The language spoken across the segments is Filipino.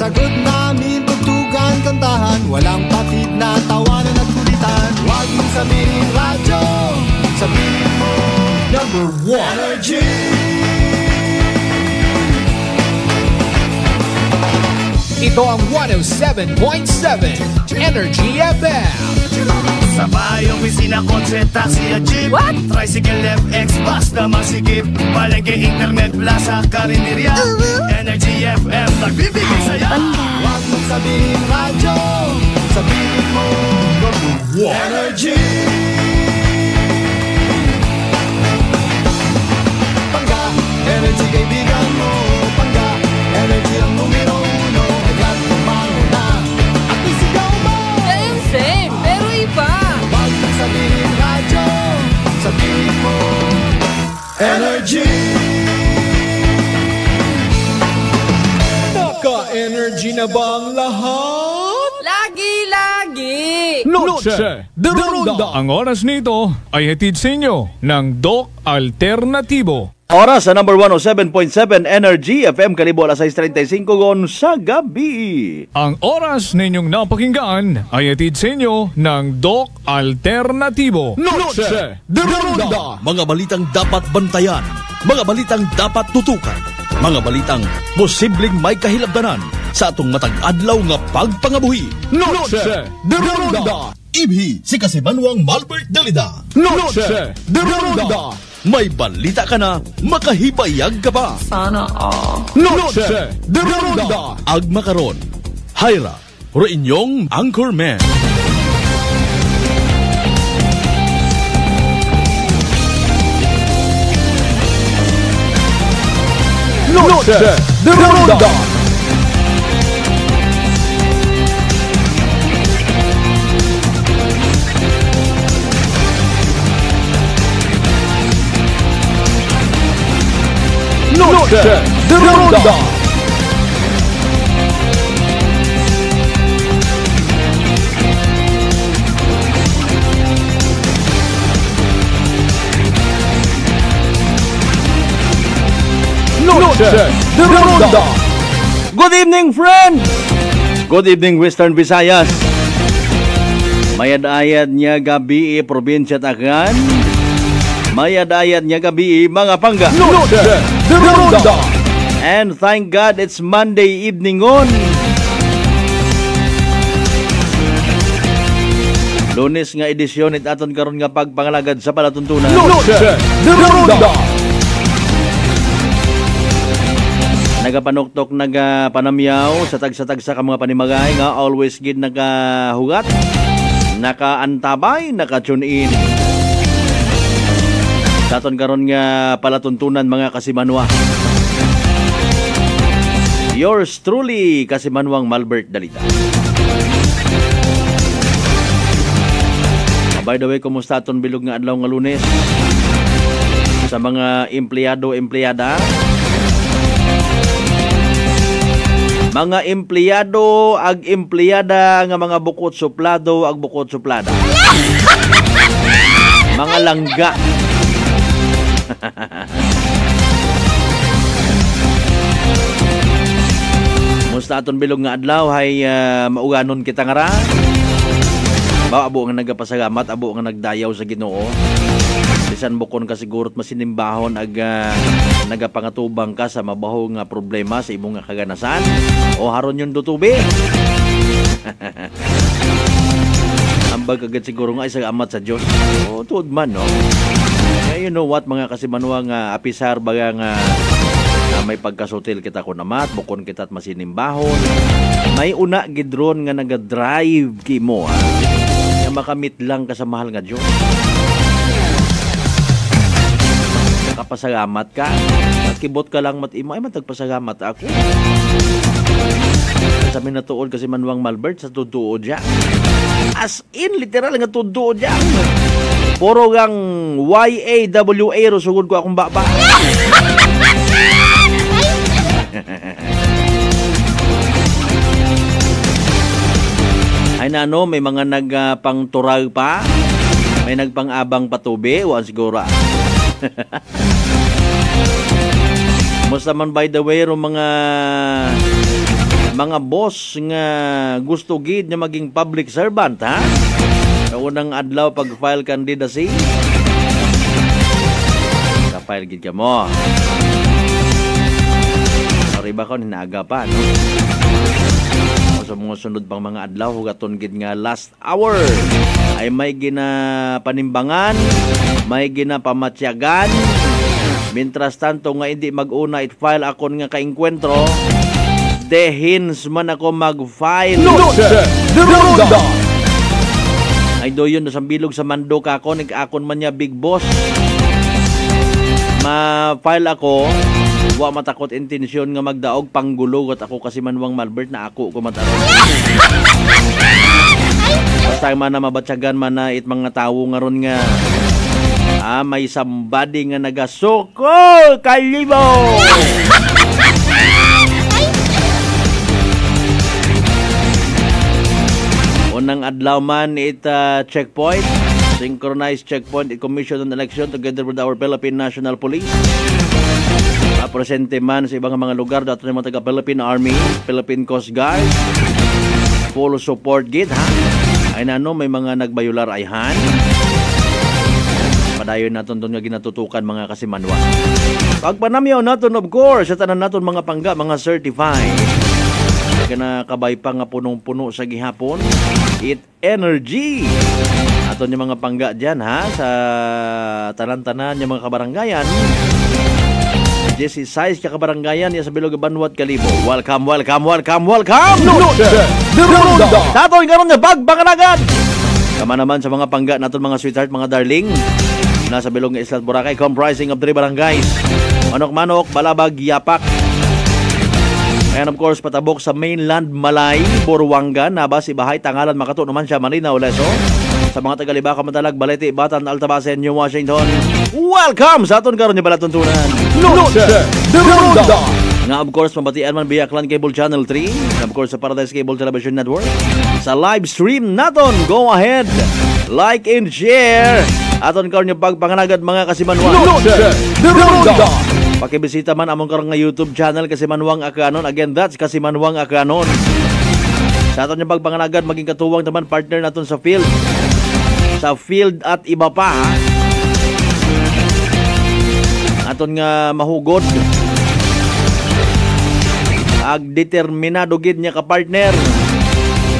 sagot namin, tugtugan, kantahan, walang patid na tawanan at kulitan. Huwag mong sabihin radyo, sabihin mo number 1 Energy. Ito ang 107.7 Energy FM. Sa bahay, opisina, kotse, taxi at jeep. What? Tricycle, FX, bus na masikip. Palengke, internet, plaza, karinderya. Energy FM, nagbibigay saya. Huwag mong sabihin radyo, sabihin mo number 1 Energy. Pangga, energy kaibigan mo. Pangga, energy ang numero 1. Agad tumalo na at isigaw mo. Same, pero iba. Huwag mong sabihin radyo, sabihin mo Energy. Naka-energy na ba ang lahat? Lagi-lagi. Noche de Ronda. Ang oras nito ay hatid sa inyo ng Doc Alternatibo. Oras sa number 107.7 Energy FM, kalibo alas 6:35 gon sa gabi. Ang oras ninyong napakinggan ay hatid sa inyo ng Doc Alternatibo. Noche de Ronda. Mga balitang dapat bantayan, mga balitang dapat tutukan, mga balitang posibleng may kahilabdanan sa atong matag adlaw nga pagpangabuhi. Noche de Ronda. Ibhi si Kasimanwang Malbert Dalida. Noche de Ronda. May balita ka na, makahibayag ka pa. Sana all. Noche de Ronda. Agma karon, Hyra, ro inyong Anchorman. Noche de Ronda. Noche de Ronda. Noche de Ronda. Good evening, friends! Good evening, Western Visayas. Mayad-ayad niya gabi, probinsya Tagan. Mayad-ayad niya gabi, mga pangga. Noche de Ronda. And thank God it's Monday evening on. Lunes nga edisyon it aton karon nga pagpangalagad sa palatuntunan. Noche de Ronda. Nagapanuktok, nagapanamyaw sa tagsa-tagsa ka mga panimagay nga always gid nagahugat, nakaantabay, naka-tune in. Sa aton karon nga palatuntunan mga kasimanwa. Yours truly, Kasimanwang Malbert Dalida. By the way, kumusta aton bilog nga adlaw nga Lunes? Sa mga empleyado, empleyada, mga empleyado ag empleyada nga mga bukod suplado ag bukod suplada. Mga langga. Musta aton bilog nga adlaw hay mauganon kita nga ra. Abo nga nagapasalamat, abo nga nagdayaw sa Ginoo. Bisan bukon ka sigurot masinimbahon ag nagapangatubang ka sa mabaho nga problema sa imong nga kaganasan o haron yung dutubi. Ambag agad siguro nga isa amat sa Diyos. O tuod man, no? You know what, mga kasimanwa nga apisar baga nga may pagkasutil kita ko namat, bukon kita at masinimbahon. May una gidron nga nagadrive kimo, ha? Na makamit lang ka sa mahal nga Diyos. Kapasalamat ka. At kibot ka lang matima, ay matagpasalamat ako. Sabi na tuod kasi Manwang Malbert sa tutuod siya. As in, literal nga tutuod siya. Puro gang YAWA rusugod ko akong baba. Ay na may mga nagpangturag pa. May nagpang-abang patubi. Wan siguro. Musta man by the way, mga mga boss nga gusto gid nga maging public servant, ha? Sa unang adlaw pag-file candidacy, ka-file gid ka mo. Sorry ba ko, ninaaga pa, no? O sa mga sunod pang mga adlaw, hugaton gid nga last hour ay may ginapanimbangan, may ginapamatsyagan. Mintras tanto nga hindi mag-una it-file akon nga kainkwentro, dehins man ako mag-file. Ay doyon na sambilog sa mandok ako, nag-akon man niya big boss. Ma-file ako, wa matakot intensyon nga magdaog panggulo at ako kasi manwang Malbert na ako kumataron. Basta man na mabatsagan man na it mga tawo nga ron nga may somebody nga nagasukol kalibo. Unang adlaw man checkpoint, synchronized checkpoint, commission on election together with our Philippine National Police. Presente man sa ibang mga lugar dato ng mga taga-Philippine Army, Philippine Coast Guard. Full support gid, ha? Ay nano, may mga nagbayular ayhan. Padayon naton doon nga ginatutukan mga kasimanwa. Pagpanamyaw naton, of course, sa tanan naton mga pangga, mga certified. Kaya kabay pa nga punong-puno sa gihapon. It energy. Aton yung mga pangga dyan, ha? Sa tanan-tanan yung mga kabarangayan. Jesse Size ka kabarangayan ya sa Bilog Banwat Kalibo. Welcome, welcome, welcome, welcome! Sa ato yung karoon niya, bagbanganagan! Kama naman sa mga pangga naton mga sweetheart, mga darling. Nasa Bilog ng Islat Boracay, comprising of 3 barangays. Manok-manok, Balabag, Yapak. And of course, patabok sa mainland Malay, Buruanga, Nabas, Ibahay, Tangalan, Makato, naman siya, Manila, Leso. Sa mga Tagalibaka, Matalag, Balete, Batan, Altabasen, New Washington. Welcome sa aton karon ni Balatuntunan. Nga of course, mabatian man Biaklan Cable Channel 3. And of course, sa Paradise Cable Television Network. Sa live stream naton, go ahead, like and share. Aton karon yung pagpanganagad mga kasimanwa. Pakibisita man among karong nga YouTube channel Kasimanwang Akanon. Again, that's Kasimanwang Akanon. Sa aton yung pagpanganagad, maging katuwang naman partner naton sa field. Sa field at iba pa, ha? Aton nga mahugod. Ag-determinado gid niya ka-partner.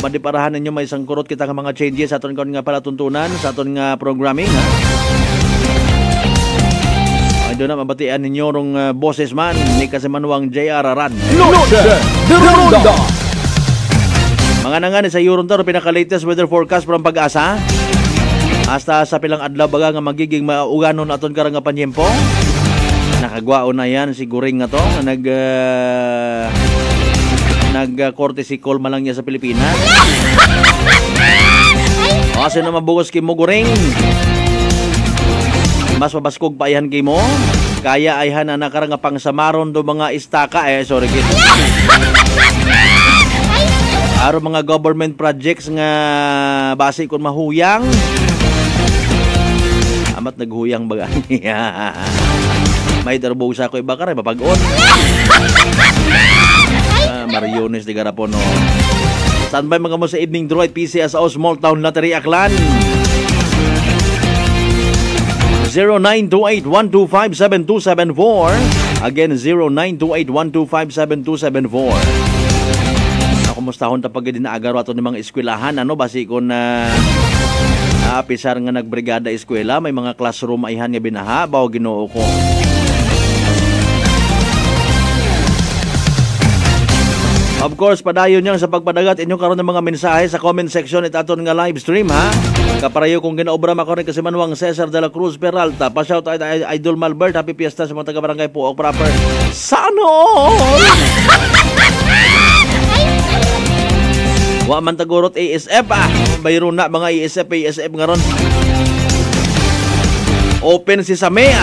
Madiparahan ninyo may isang kurot kita nga mga changes sa aton nga palatuntunan, sa aton nga programming, ha? Ay doon na mabatian ninyo rong boses man ni Kasimanwang J.R. Arad. Mga nangani sa Euruntar, pinaka-latest weather forecast from Pag-asa. Hasta sa pilang adlaw baga nga magiging mauganon aton karang nga panyempo. Nakagwao na yan si Guring nga to nga nag-courtesy call man lang niya sa Pilipinas. Kasi na mabugos kay mo, Guring. Mas mabaskog pa yan kay mo. Kaya ayhan na nakarang nga pangsamaron do mga istaka. Sorry kid. Aro mga government projects nga base kon mahuyang. Amat naghuyang baga niya. May darbo sa ko iba karay mapag-on. Mariones de Garapono. Saan ba mga mo sa evening draw at PCSO Small Town Lottery Aklan? 0928-125-7274. Again, 0928-125-7274. Kumustahon tapag din na agaro ato ng mga eskwelahan. Ano, basi ko na apisar nga nagbrigada eskwela, may mga classroom ayhan nga binaha, bawo Ginoo ko. Of course, padayon niyan sa pagpadagat inyo karon ng mga mensahe sa comment section at aton nga live stream, ha. Kaparayo kung ginaobra mako ni Kasimanwang Cesar de la Cruz Peralta. Pa-shout out Idol Malbert, happy fiesta sa mga taga-barangay Puok proper. Sano! Wa man tagurot ASF, bayro na mga ASF nga ron. Open si Same,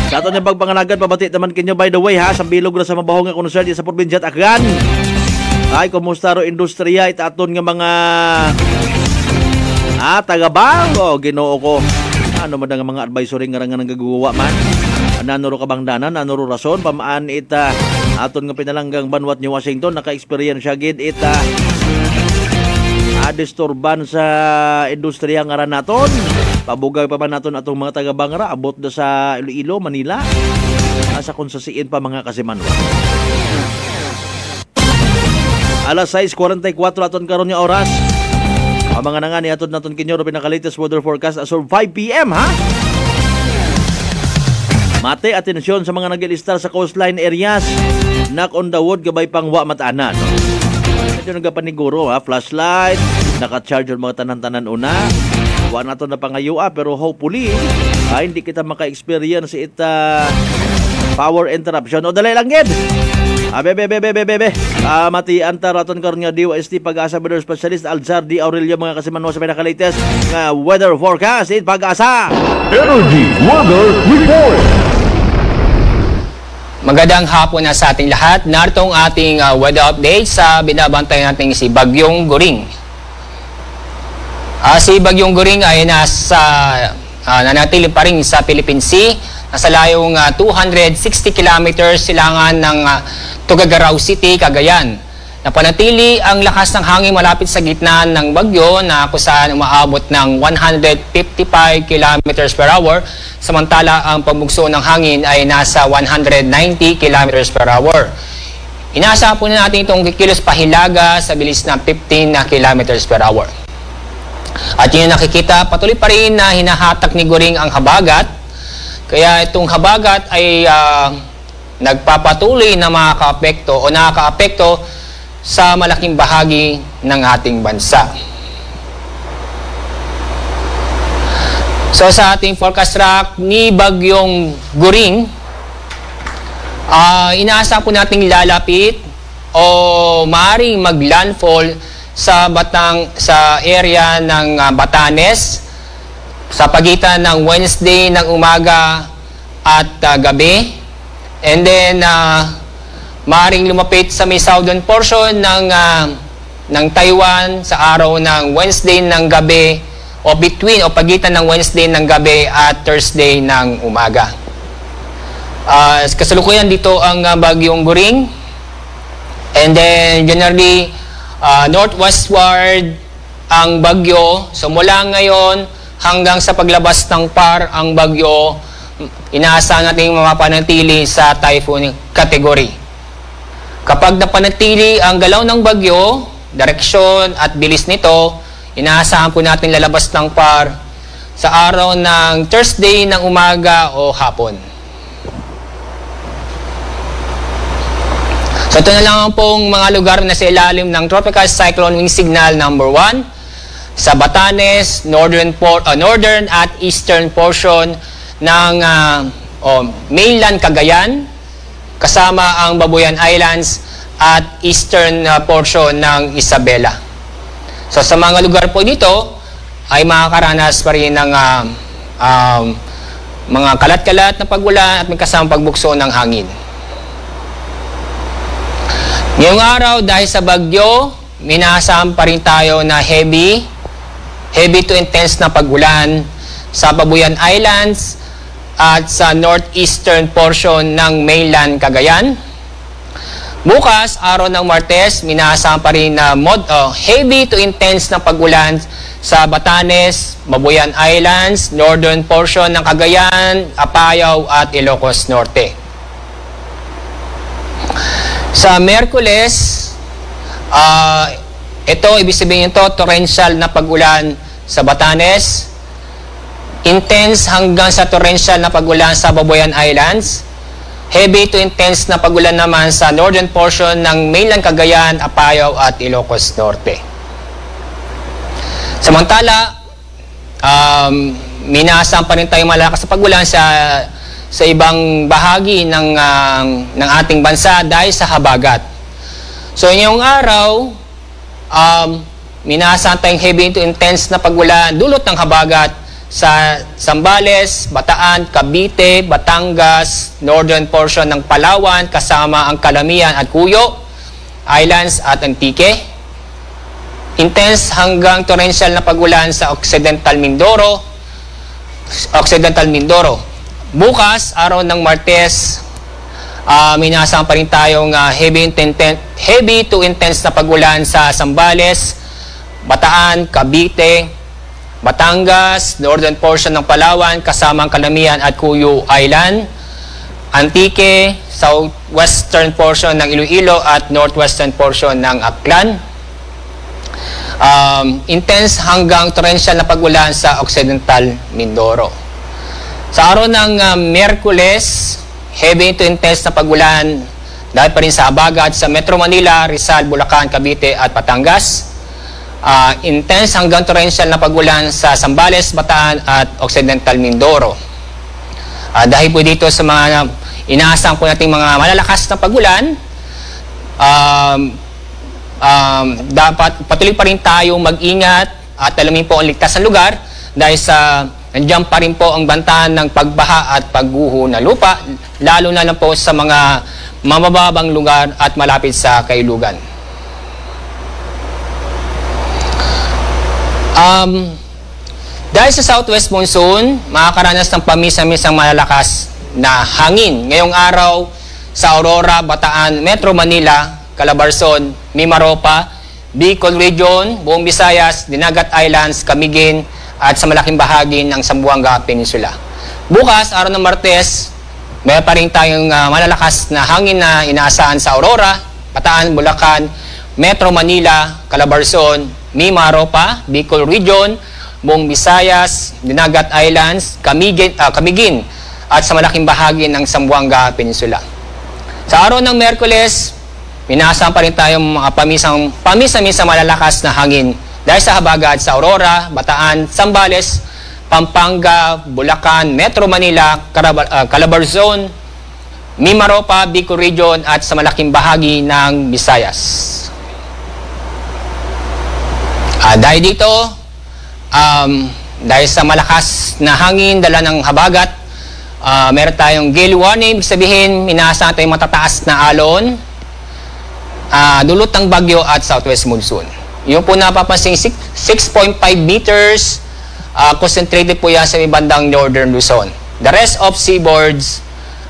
Sa ato niyang pagpangalagan, pabati naman kinyo by the way, ha, sa bilog na sa mabahong nga konser sa probinsya at Aklan. Ay, kumusta ro industriya, itaton nga mga tagabang, Ginoo ko. Ano man nga mga advisory nga nang gagawa man. Nanuro kabangdanan, nanuro rason, pamaan Aton nga pinalanggang banwat ni Washington, naka-experience siya gid ita disturban sa industriya nga ran naton. Pabugay pa ba naton atong mga taga-Bangra, abot na sa Iloilo, Manila. Asa kung sasiin pa mga kasimanwa. Alas 6:44 aton karon nga oras. Ang mga nangani aton naton kinyo pinaka-latest weather forecast as of 5 p.m. ha. Mate, atensyon sa mga nag-ilistar sa coastline areas. Knock on the wood, gabay pang wa matanan. Medyo nagapaniguro ha, flashlight, naka-charge ang mga tanan-tanan una. Wa na to na pangayua, pero hopefully, hindi kita maka-experience ita power interruption. O dalay lang gid. Bebe. Mati anta raton karon nga DOST Pag-asa Weather Specialist Alzar D. Aurelio mga kasimanwa sa pinaka-latest nga weather forecast in Pag-asa Energy Weather Report. Magandang hapon na sa ating lahat. Narito ang ating weather update sa binabantay natin si Bagyong Goring. Si Bagyong Goring ay nanatili pa rin sa Philippine Sea. Nasa layong 260 kilometers silangan ng Tuguegarao City, Cagayan. Napanatili ang lakas ng hangin malapit sa gitna ng bagyo na kung saan umaabot ng 155 kilometers per hour, samantala ang pambugso ng hangin ay nasa 190 kilometers per hour. Inaasahan po na natin itong kikilos pahilaga sa bilis na 15 kilometers per hour. At yun nakikita, patuloy pa rin na hinahatak ni Goring ang habagat. Kaya itong habagat ay nagpapatuloy na makaka-apekto o nakaka-apekto sa malaking bahagi ng ating bansa. So sa ating forecast track ni Bagyong Goring, inaasahan po nating lalapit o maaaring mag-landfall sa area ng Batanes sa pagitan ng Wednesday ng umaga at gabi. And then maaaring lumapit sa may southern portion ng Taiwan sa araw ng Wednesday ng gabi o pagitan ng Wednesday ng gabi at Thursday ng umaga. Kasalukuyan dito ang Bagyong Goring. And then generally northwestward ang bagyo. So mula ngayon hanggang sa paglabas ng PAR ang bagyo, inaasahan natin mapanatili sa typhoon category. Kapag napanatili ang galaw ng bagyo, direksyon at bilis nito, inaasahan po natin lalabas ng PAR sa araw ng Thursday ng umaga o hapon. So ito na lang pong mga lugar na sa ilalim ng Tropical Cyclone Wind Signal number 1 sa Batanes, northern at eastern portion ng mainland Cagayan, kasama ang Babuyan Islands at eastern portion ng Isabela. So sa mga lugar po dito ay makakaranas pa rin ng mga kalat-kalat na pagulan at may kasamang pagbukso ng hangin. Ngayong araw dahil sa bagyo, minasam pa rin tayo na heavy to intense na pagulan sa Babuyan Islands at sa northeastern portion ng mainland Cagayan. Bukas, araw ng Martes, minasam pa rin na heavy to intense na pagulan sa Batanes, Babuyan Islands, northern portion ng Cagayan, Apayao at Ilocos Norte. Sa Miyerkules, ito, ibig sabihin ito, torrential na pagulan sa Batanes, intense hanggang sa torrential na pagulan sa Babuyan Islands, heavy to intense na pagulan naman sa northern portion ng mainland Cagayan, Apayao at Ilocos Norte. Samantala, minasam pa rin tayo malakas sa pagulan sa ibang bahagi ng ating bansa dahil sa habagat. So ngayong araw, minasam tayong heavy to intense na pagulan dulot ng habagat sa Zambales, Bataan, Cavite, Batangas, northern portion ng Palawan kasama ang Calamian at Cuyo Islands at Antique. Intense hanggang torrential na pagulan sa Occidental Mindoro. Bukas, araw ng Martes, May inaasahan pa rin tayong heavy to intense na pagulan sa Zambales, Bataan, Cavite, Batangas, northern portion ng Palawan, kasamang Calamian at Cuyo Island, Antique, southwestern portion ng Iloilo at northwestern portion ng Aklan. Intense hanggang torrential na pagulan sa Occidental Mindoro. Sa araw ng Miyerkules, heavy to intense na pagulan dahil pa rin sa Habagat sa Metro Manila, Rizal, Bulacan, Cavite at Batangas. Intense hanggang torrential na pagulan sa Zambales, Bataan at Occidental Mindoro. Dahil po dito sa mga inaasahan po nating mga malalakas na pagulan, dapat patuloy pa rin tayong mag-ingat at alamin po ang ligtas na lugar dahil sa nandiyan pa rin po ang bantahan ng pagbaha at pagguho na lupa, lalo na lang po sa mga mabababang lugar at malapit sa kailugan. Dahil sa southwest monsoon, makakaranas ng pamisa-misang malalakas na hangin ngayong araw sa Aurora, Bataan, Metro Manila, Calabarzon, Mimaropa, Bicol Region, buong Visayas, Dinagat Islands, Camiguin, at sa malaking bahagi ng Zamboanga Peninsula. Bukas, araw ng Martes, may pa rin tayong malalakas na hangin na inaasahan sa Aurora, Bataan, Bulacan, Metro Manila, Calabarzon, Mimaropa, Bicol Region, buong Visayas, Dinagat Islands, Camiguin, at sa malaking bahagi ng Zamboanga Peninsula. Sa araw ng Miyerkules, inaasahan pa rin tayong mga pamisa-misa malalakas na hangin dahil sa Habagat sa Aurora, Bataan, Zambales, Pampanga, Bulacan, Metro Manila, Calabarzon, Mimaropa, Bicol Region at sa malaking bahagi ng Visayas. Dahil dito, dahil sa malakas na hangin, dala ng habagat, meron tayong gale warning, ibig sabihin, inaasahan tayong matataas na alon, dulot ng bagyo at southwest monsoon. Yung po napapansin, 6.5 meters, concentrated po yan sa ibandang northern Luzon. The rest of seaboards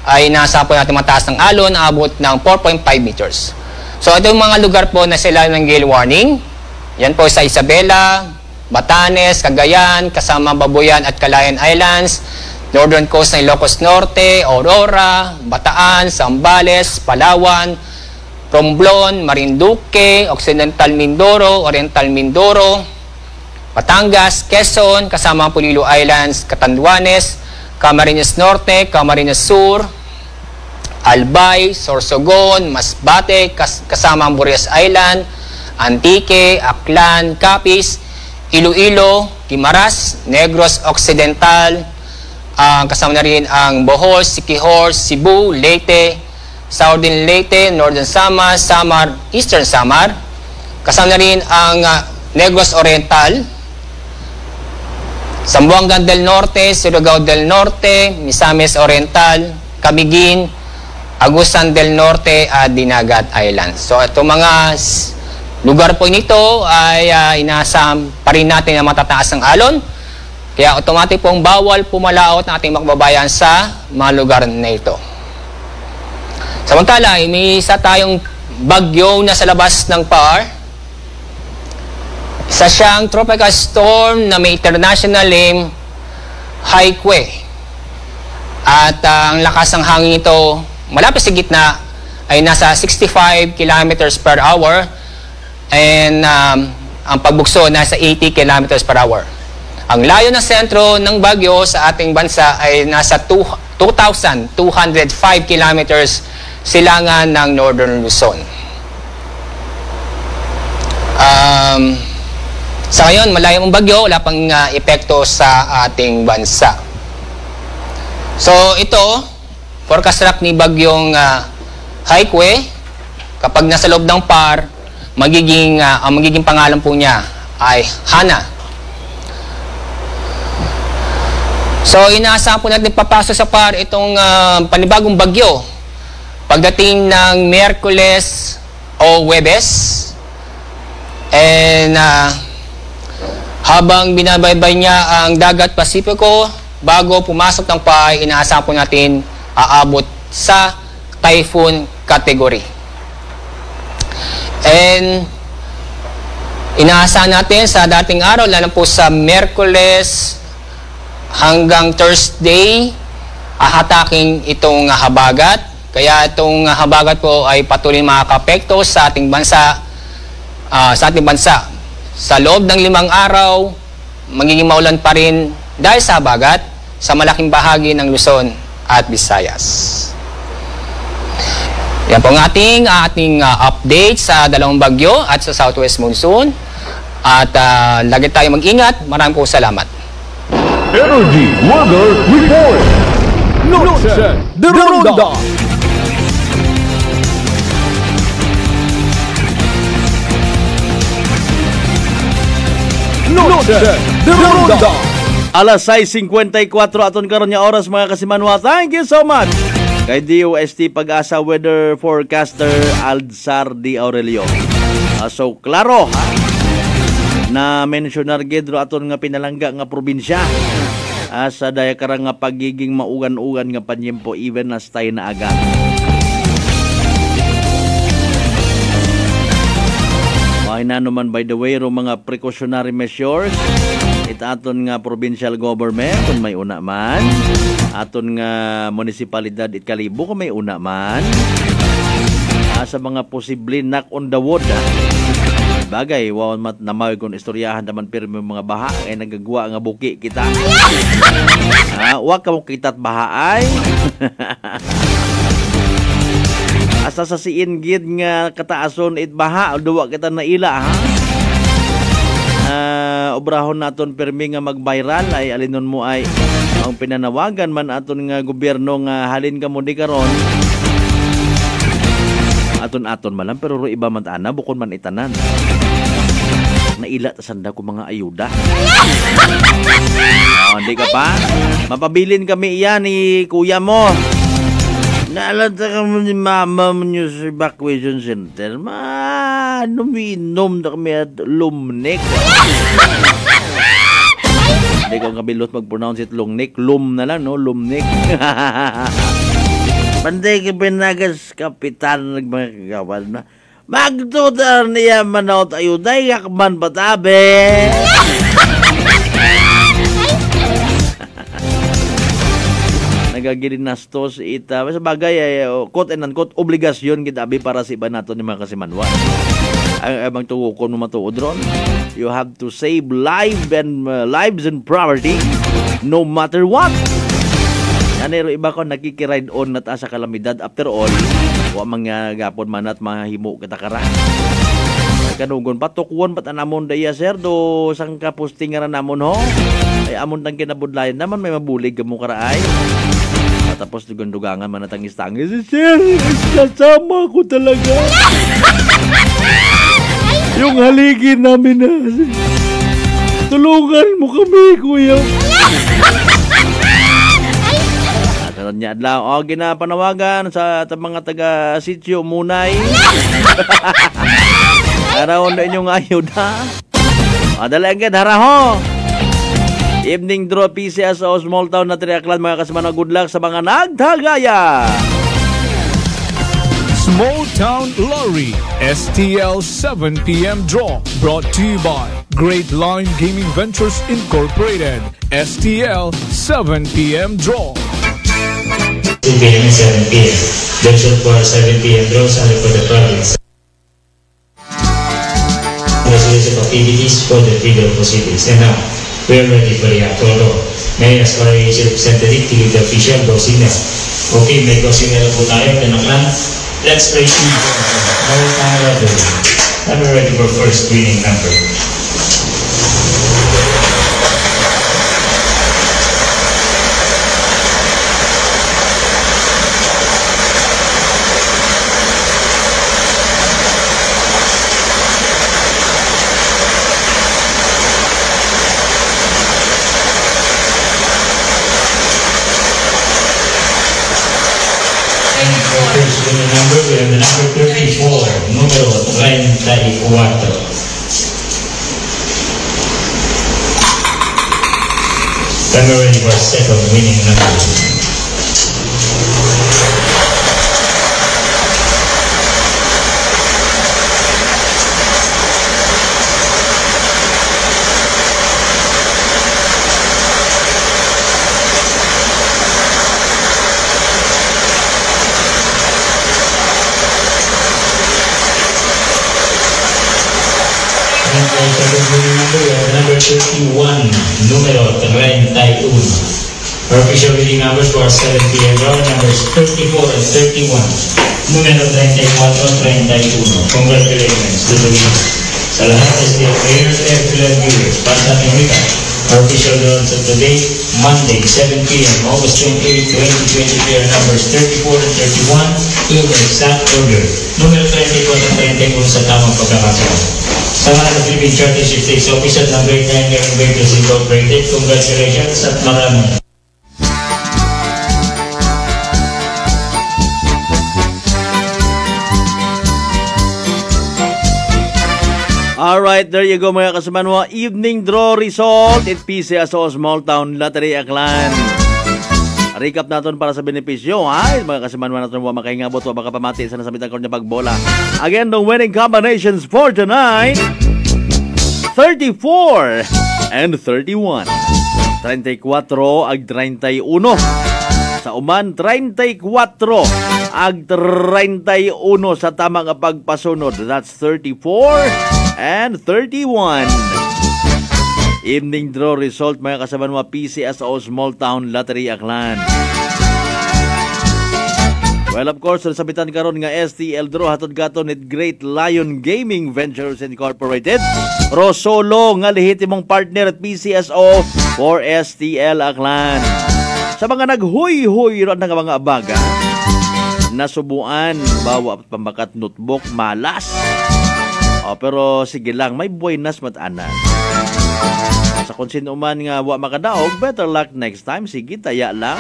ay nasa po natin mataas ng alon, abot ng 4.5 meters. So ito yung mga lugar po na sila ng gale warning. Yan po sa Isabela, Batanes, Cagayan, kasama Babuyan at Calayan Islands, northern coast ng Ilocos Norte, Aurora, Bataan, Zambales, Palawan, Romblon, Marinduque, Occidental Mindoro, Oriental Mindoro, Batangas, Quezon, kasama Pulilo Islands, Catanduanes, Camarines Norte, Camarines Sur, Albay, Sorsogon, Masbate, kasama Burias Island, Antique, Aklan, Capiz, Iloilo, Guimaras, Negros Occidental, kasama na rin ang Bohol, Siquijor, Cebu, Leyte, Southern Leyte, Northern Samar, Samar, Eastern Samar. Kasama na rin ang Negros Oriental, Zamboanga del Norte, Surigao del Norte, Misamis Oriental, Camiguin, Agusan del Norte at Dinagat Islands. So itong mga lugar po nito ay inaasahan pa rin natin na matataas ng alon. Kaya automatic pong bawal pumalaot ng ating makbabayan sa mga lugar na ito. Samantala, may isa tayong bagyo na sa labas ng PAR. Isa siyang tropical storm na may international name, Haikwe. At ang lakas ng hangin ito, malapit sa gitna, ay nasa 65 kilometers per hour. And ang pagbukso nasa 80 kilometers per hour. Ang layo ng sentro ng bagyo sa ating bansa ay nasa 2,205 kilometers silangan ng Northern Luzon. Sa ngayon, malayo ang bagyo, wala pang epekto sa ating bansa. So ito, forecast track ni bagyong Haikwe, kapag nasa loob ng PAR, ang magiging pangalan po niya ay Hana. So inaasahan po natin papasok sa PAR itong panibagong bagyo pagdating ng Miyerkules o Huwebes. And habang binabaybay niya ang dagat Pasipiko, bago pumasok ng PAR, inaasahan po natin aabot sa typhoon category. And inaasahan natin sa dating araw, lalo po sa Miyerkules hanggang Thursday, ahataking itong habagat. Kaya itong habagat po ay patuloy makakapekto sa ating bansa. Sa loob ng 5 araw, magiging maulan pa rin dahil sa habagat sa malaking bahagi ng Luzon at Visayas. Yan po ang ating update sa dalawang bagyo at sa Southwest Monsoon. At lagi tayo mag-ingat. Maraming po salamat. Energy Weather Report. Noche de Ronda. Noche de Ronda. Alas 6:54 aton karon nga oras mga kasimanwa. Thank you so much kay DOST Pag-asa Weather Forecaster Alzar Di Aurelio. So klaro na mentionar gedro aton nga pinalangga nga probinsya sa daya karang nga pagiging maugan-ugan nga panyempo even as tayo na agad. Mahina naman by the way ro mga precautionary measures aton nga provincial government kung may una man, aton nga munisipalidad it Kalibo kung may una man, sa mga posible knock on the wood. Bagay, wawan mat namay kung istoryahan naman pero may mga baha ay nagagawa nga buki kita. Wag ka mong kita't baha ay. Asa sa siingid nga kataason it baha, duwa kita na ila ha. Obrahon naton permi nga mag-viral ay alinon mo ay ang pinanawagan man aton nga gobyerno nga halin ka mo di karon aton malam pero ro iba man ana bukod man itanan naila ta sanda ko mga ayuda. Hindi ka pa mapabilin kami iyan ni kuya mo. Naalala ka mo ni mama mo nyo sa evacuation center. Uminom na kami at lumnik. Hindi ko kabilot mag-pronounce it lungnik. Lum na lang, no? Lumnik. Panday ka pinagas kapitan nagmagagawan na. Magtudar niya manaot ayuday yakman patabe. Nagagirinastos ita sa bagay ay quote and unquote obligasyon kitabi para sa iba nato ni mga kasimanwan. Ang abang tuwukon mo matuod ron, you have to save lives and property no matter what. Yanero iba ko nakikiride on na ta sa kalamidad after all wa mga gapon man at mahimo kita kara. Kanugon patukuan pat anamon daya sir do sang kaposting nga namon ho. Ay amon tang kinabudlayan naman may mabulig mo karaay. Tapos dugandugangan man natangis-tangis. Sir, kasama ko talaga. Yung haligin namin na. Tulungan mo kami, kuya. Karon niya adlaw ginapanawagan sa mga taga sitio Munay. Araw na inyong ayuda. Adalagad haraho. Evening draw PCS o small town na Triaklan mga kasamana. Good luck sa mga nagtagaya. Small Town Lottery STL 7 p.m. draw brought to you by Great Line Gaming Ventures Incorporated. STL 7 p.m. draw. 2 p.m. and 7 p.m. Junction for 7 p.m. draws under for the province. Resolution activities for the freedom proceedings. And now, we are ready for the actual law. May I ask for a representative to lead the official law signal. Okay, may law signal po tayo. Tinaklan. Let's pray to you. I'm ready for first winning number. Number, we have the number 34, numero 34. Then we're ready for second winning number. the second winning number, we have the number 31, numero 31. Our official winning numbers for 7 p.m. draw, numbers 34 and 31, numero 34, 31. Congratulations to the winners. Sa lahat ng STL players and field viewers, para sa ating recap, our official draws of today, Monday, 7 p.m., August 28, 2020, are numbers 34 and 31 in the exact order. Numero 34 at 31 sa tamang pagkakasunod. Sa mga ng Philippine Championship Stakes Office at number 9, Aaron Ventures Incorporated, congratulations at marami. Alright, there you go mga kasamanwa. Evening draw result at PCSO Small Town Lottery Aklan. Recap natin para sa benepisyo, ha? Mga kasamanwa natin, huwag makahingabot, huwag makapamati sa nasamitan ko niya pagbola. Again, the winning combinations for tonight, 34 and 31. 34 ag 31. Sa uman, 34 ag 31 sa tamang pagpasunod. That's 34 and 31. Evening draw result mga kasaban mga PCSO Small Town Lottery Aklan. Well, of course, sabitan karon nga STL draw hatod gaton at Great Lion Gaming Ventures Incorporated. Rosolo nga lehitimong partner at PCSO for STL Aklan. Sa mga naghuy-huy ron ng mga abaga, nasubuan, bawa at pambakat notebook, malas. Pero sige lang, may buenas matanan. Sa kung sino man nga wa makadaog, better luck next time. Sige, taya lang.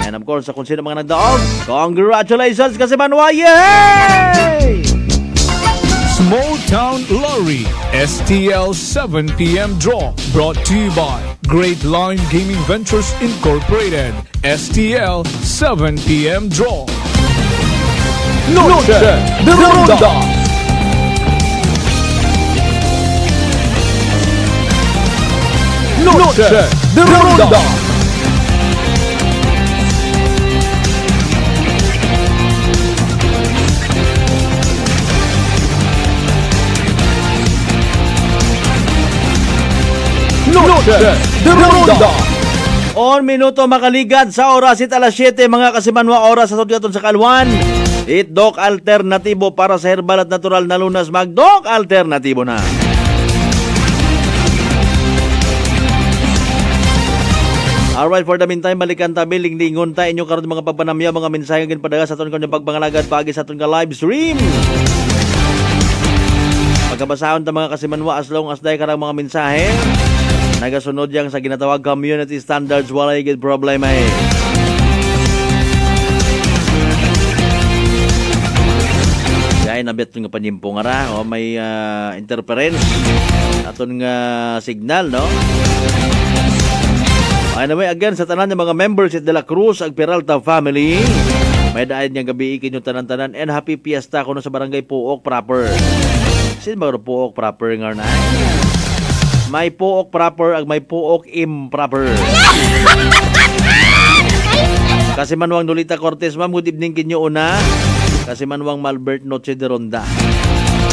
And of course, sa kung sino mga nagdaog, congratulations kasi manwa, yay! Small Town Lottery STL 7 p.m. draw brought to you by Great Lion Gaming Ventures Incorporated. STL 7 p.m. draw. Noche de Ronda. Noche de Ronda. Noche de Ronda. On minuto makaligad sa oras it alas 7 mga kasimanwa oras sa tudyaton sa Kalwan. Itdok alternatibo para sa herbal at natural na lunas. Magdok alternatibo na. Alright, for the meantime, balikan tabi, linglingon ta inyo karon mga pagpanamya, mga mensahe ngin padaga sa aton kanyo pagpangalagad pagi sa aton ka live stream. Pagkabasahon ta mga kasimanwa as long as day karang mga mensahe. Nagasunod yang sa ginatawag community standards, walay gid problema eh. Dahil nabit nga panimpo nga ra, may interference aton nga signal, no? Anyway, again, sa tanan ng mga members at De La Cruz, ag Peralta family, may dahil niyang gabi ikin yung tanan-tanan and happy fiesta ko na sa barangay Puok proper. Sin ba Puok proper nga na? May Puok proper ag may Puok improper. Kasi manuang Nolita Cortez, ma'am, good evening kinyo una. Kasi manuang Malbert Noche de Ronda.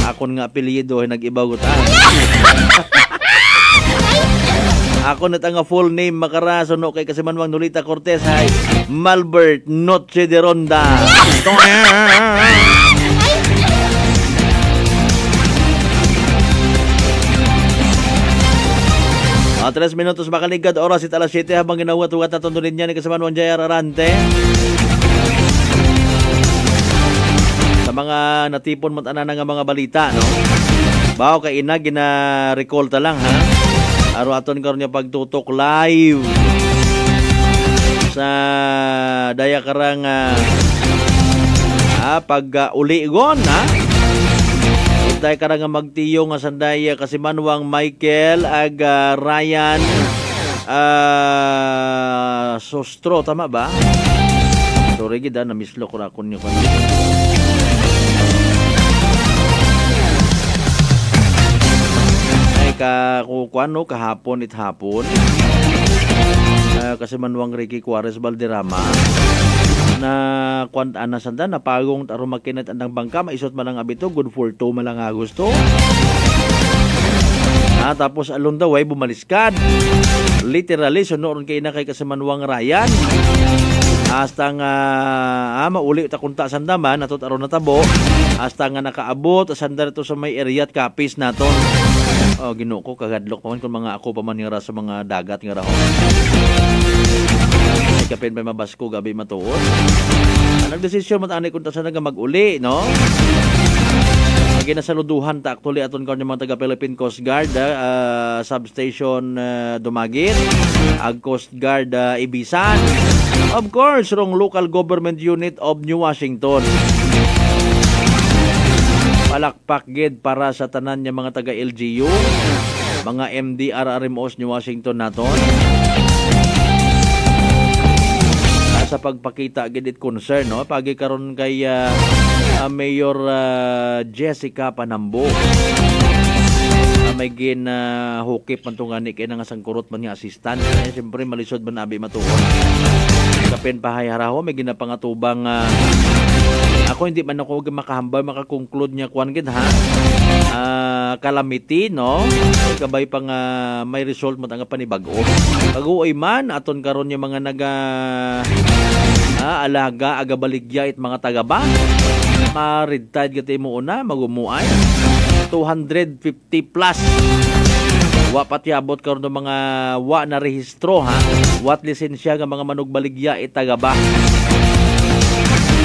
Akon nga apelyido ay nag-ibaw ko ta. Ako na nga full name makaraso no kay kasi manuang Nolita Cortez ay Malbert Noche de Ronda. 3 minutos makaligad, oras it alas 7 habang ginawat-ugat na tundunin niya ni kasama Juan Jayar Arante. Sa mga natipon matana nga mga balita, no? Bao kay ina gina-recall ta lang, ha? Aro aton karon niya pagtutok live sa daya karang pag uligon, ha? Itay karang magtiyo nga sandaya kasi manuang Michael ag Ryan Sostro, tama ba? Sorry gid na mislo ko ra kun niyo kanina. Kuano kahapon it hapon kasi manuang Ricky Juarez Valderrama na kwant ana sanda na pagong taro makinat andang bangka maisot man ang abito good for 2 man lang gusto Tapos along the way bumaliskad. Literally sunoon kay na kay Kasimanwang Ryan. Hasta nga mauli ta kunta sandaman atot aron natabo. Hasta nga nakaabot sandar to sa may area at kapis naton. Ginoo ko kagadlok pa man kung mga ako pa man nga sa mga dagat nga rahon. Kapin pa mabasko gabi matuod. Nagdesisyon man ani kun ta sa naga mag-uli, no? Ginasaluduhan ta actually aton karon yung mga taga Philippine Coast Guard substation Dumaguin, ag Coast Guard Ibisan. Of course, rong local government unit of New Washington. Palakpak gid para sa tanan niya mga taga LGU, mga MDRRMOs New Washington naton. Sa pagpakita gid it concern, no? Pagi karon kay Mayor Jessica Panambo. May hukip man tong ani kay nga sangkurot man nga assistant. Siyempre malisod man abi matuon. Kapin pahay haraho may ginapangatubang ako hindi man ako makahambal makakonclude nya kuan gid ha. Calamity, no? Kabay pang may result mo nga panibago. Pag-uoy man aton karon yung mga alaga agabaligya it mga tagaba. Ma-retired gati mo una magumuay 250 plus. Wa patiabot karon ng mga wa na rehistro ha. Wat lisensya nga mga manugbaligya it tagaba.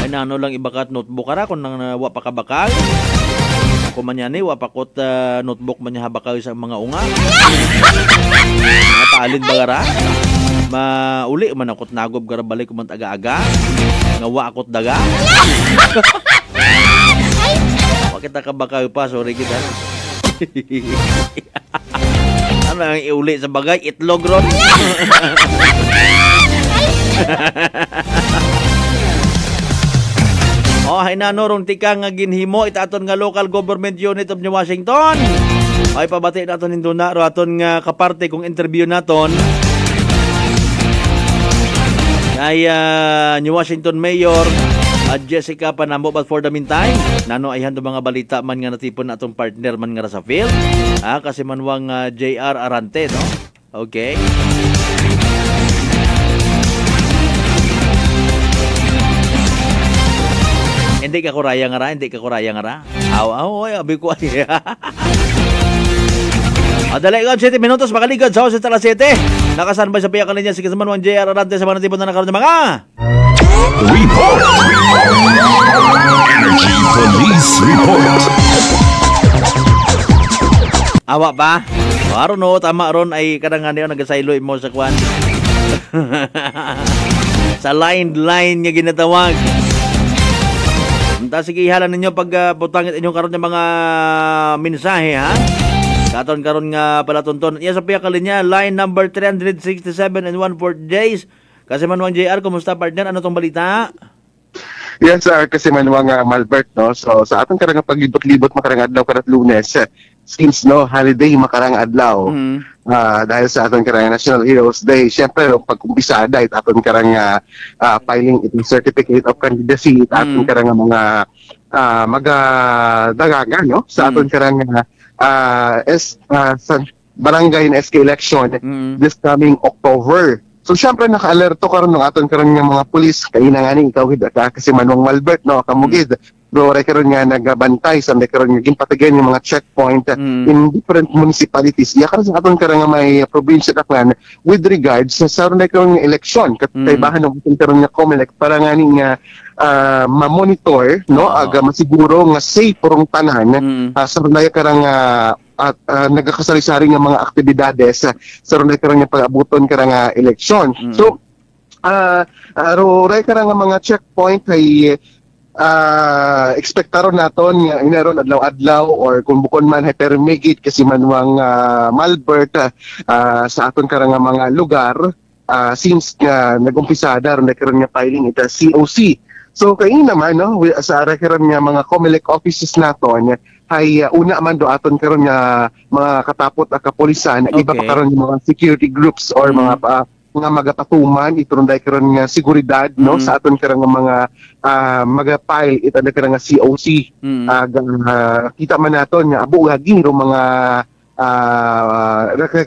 Ay nano lang ibakat notebook ara kun nang wa pa kabakal. Ako man yan wa pakot notebook man niya habakal sa mga unga. Napaalin bagara. Mauli man akot nagob gara balik man aga-aga. Nga wa akot daga. Wa kita kabakal pa sorry kita. Ano ang iuli sa bagay itlog ron. Hinanorong tika nga ginhimo itaton nga local government unit of New Washington. Ay pabati naton induna ro aton nga kaparte kung interview naton. Kay New Washington Mayor Jessica Panambo, but for the meantime nano ay hando mga balita man nga natipon atong partner man nga sa field. Kasi manwang JR Arante, no? Okay. Hindi ka kuraya nga ra. Aw, abi ko ay. Adalay ko 7 minutos makaligod sa oras alas 7. Nakasanbay sa piyakan niya si Kasman 1 JR Arante sa mga natipon na nakaroon ng mga Report. Energy Police Report. Awa ba? Aron no, tama ron ay kadang niyo nagasaylo mo sa kwan. Sa line nga ginatawag. Sige ihalan ninyo pag butangit inyong karon ng mga mensahe ha. Karon nga pala tonton. Iya sa piyak linya line number 367 and 1/4 days. Kasi manwang JR, kumusta partner? Ano tong balita? Yes, kasi manwang Malbert, no? So sa atong karang paglibot-libot makarang adlaw karat Lunes, since no holiday makarang adlaw. Dahil sa atong karang National Heroes Day, syempre pag-umpisada it atong karang filing itong certificate of candidacy, atong karang mga magdagaga, no? Sa atong karang sa barangay na SK election this coming October. So syempre naka-alerto karon ng aton karon nga mga pulis kay na ngani ikaw gid kasi manong Malbert no kamugid. Bro karon nga nagabantay sa karon nga ginpatagan yung mga checkpoint in different municipalities. Iya karon sa aton karon nga may provincial plan with regards sa saron karon nga election kataybahan ng aton karon nga COMELEC para ngani nga ma-monitor no aga masiguro nga safe porong tanan sa runay karang at nagkakasari-sari nga mga aktibidades sa runay karang nga pag-abuton karang eleksyon. So ray karang mga checkpoint ay ekspektaron naton nga inaron adlaw-adlaw or kung bukon man ay permigit kasi manwang Malbert sa aton karang mga lugar since nag-umpisada ron karon nga filing ita COC. So kayo naman no sa karon nga mga COMELEC offices naton ay una man do aton karon nga mga katapot at kapulisan iba pa karon mga security groups or mga magapatuman itunday karon nga seguridad no sa aton karon nga mga magapile ita karon nga COC kita man naton nga abugagi ro mga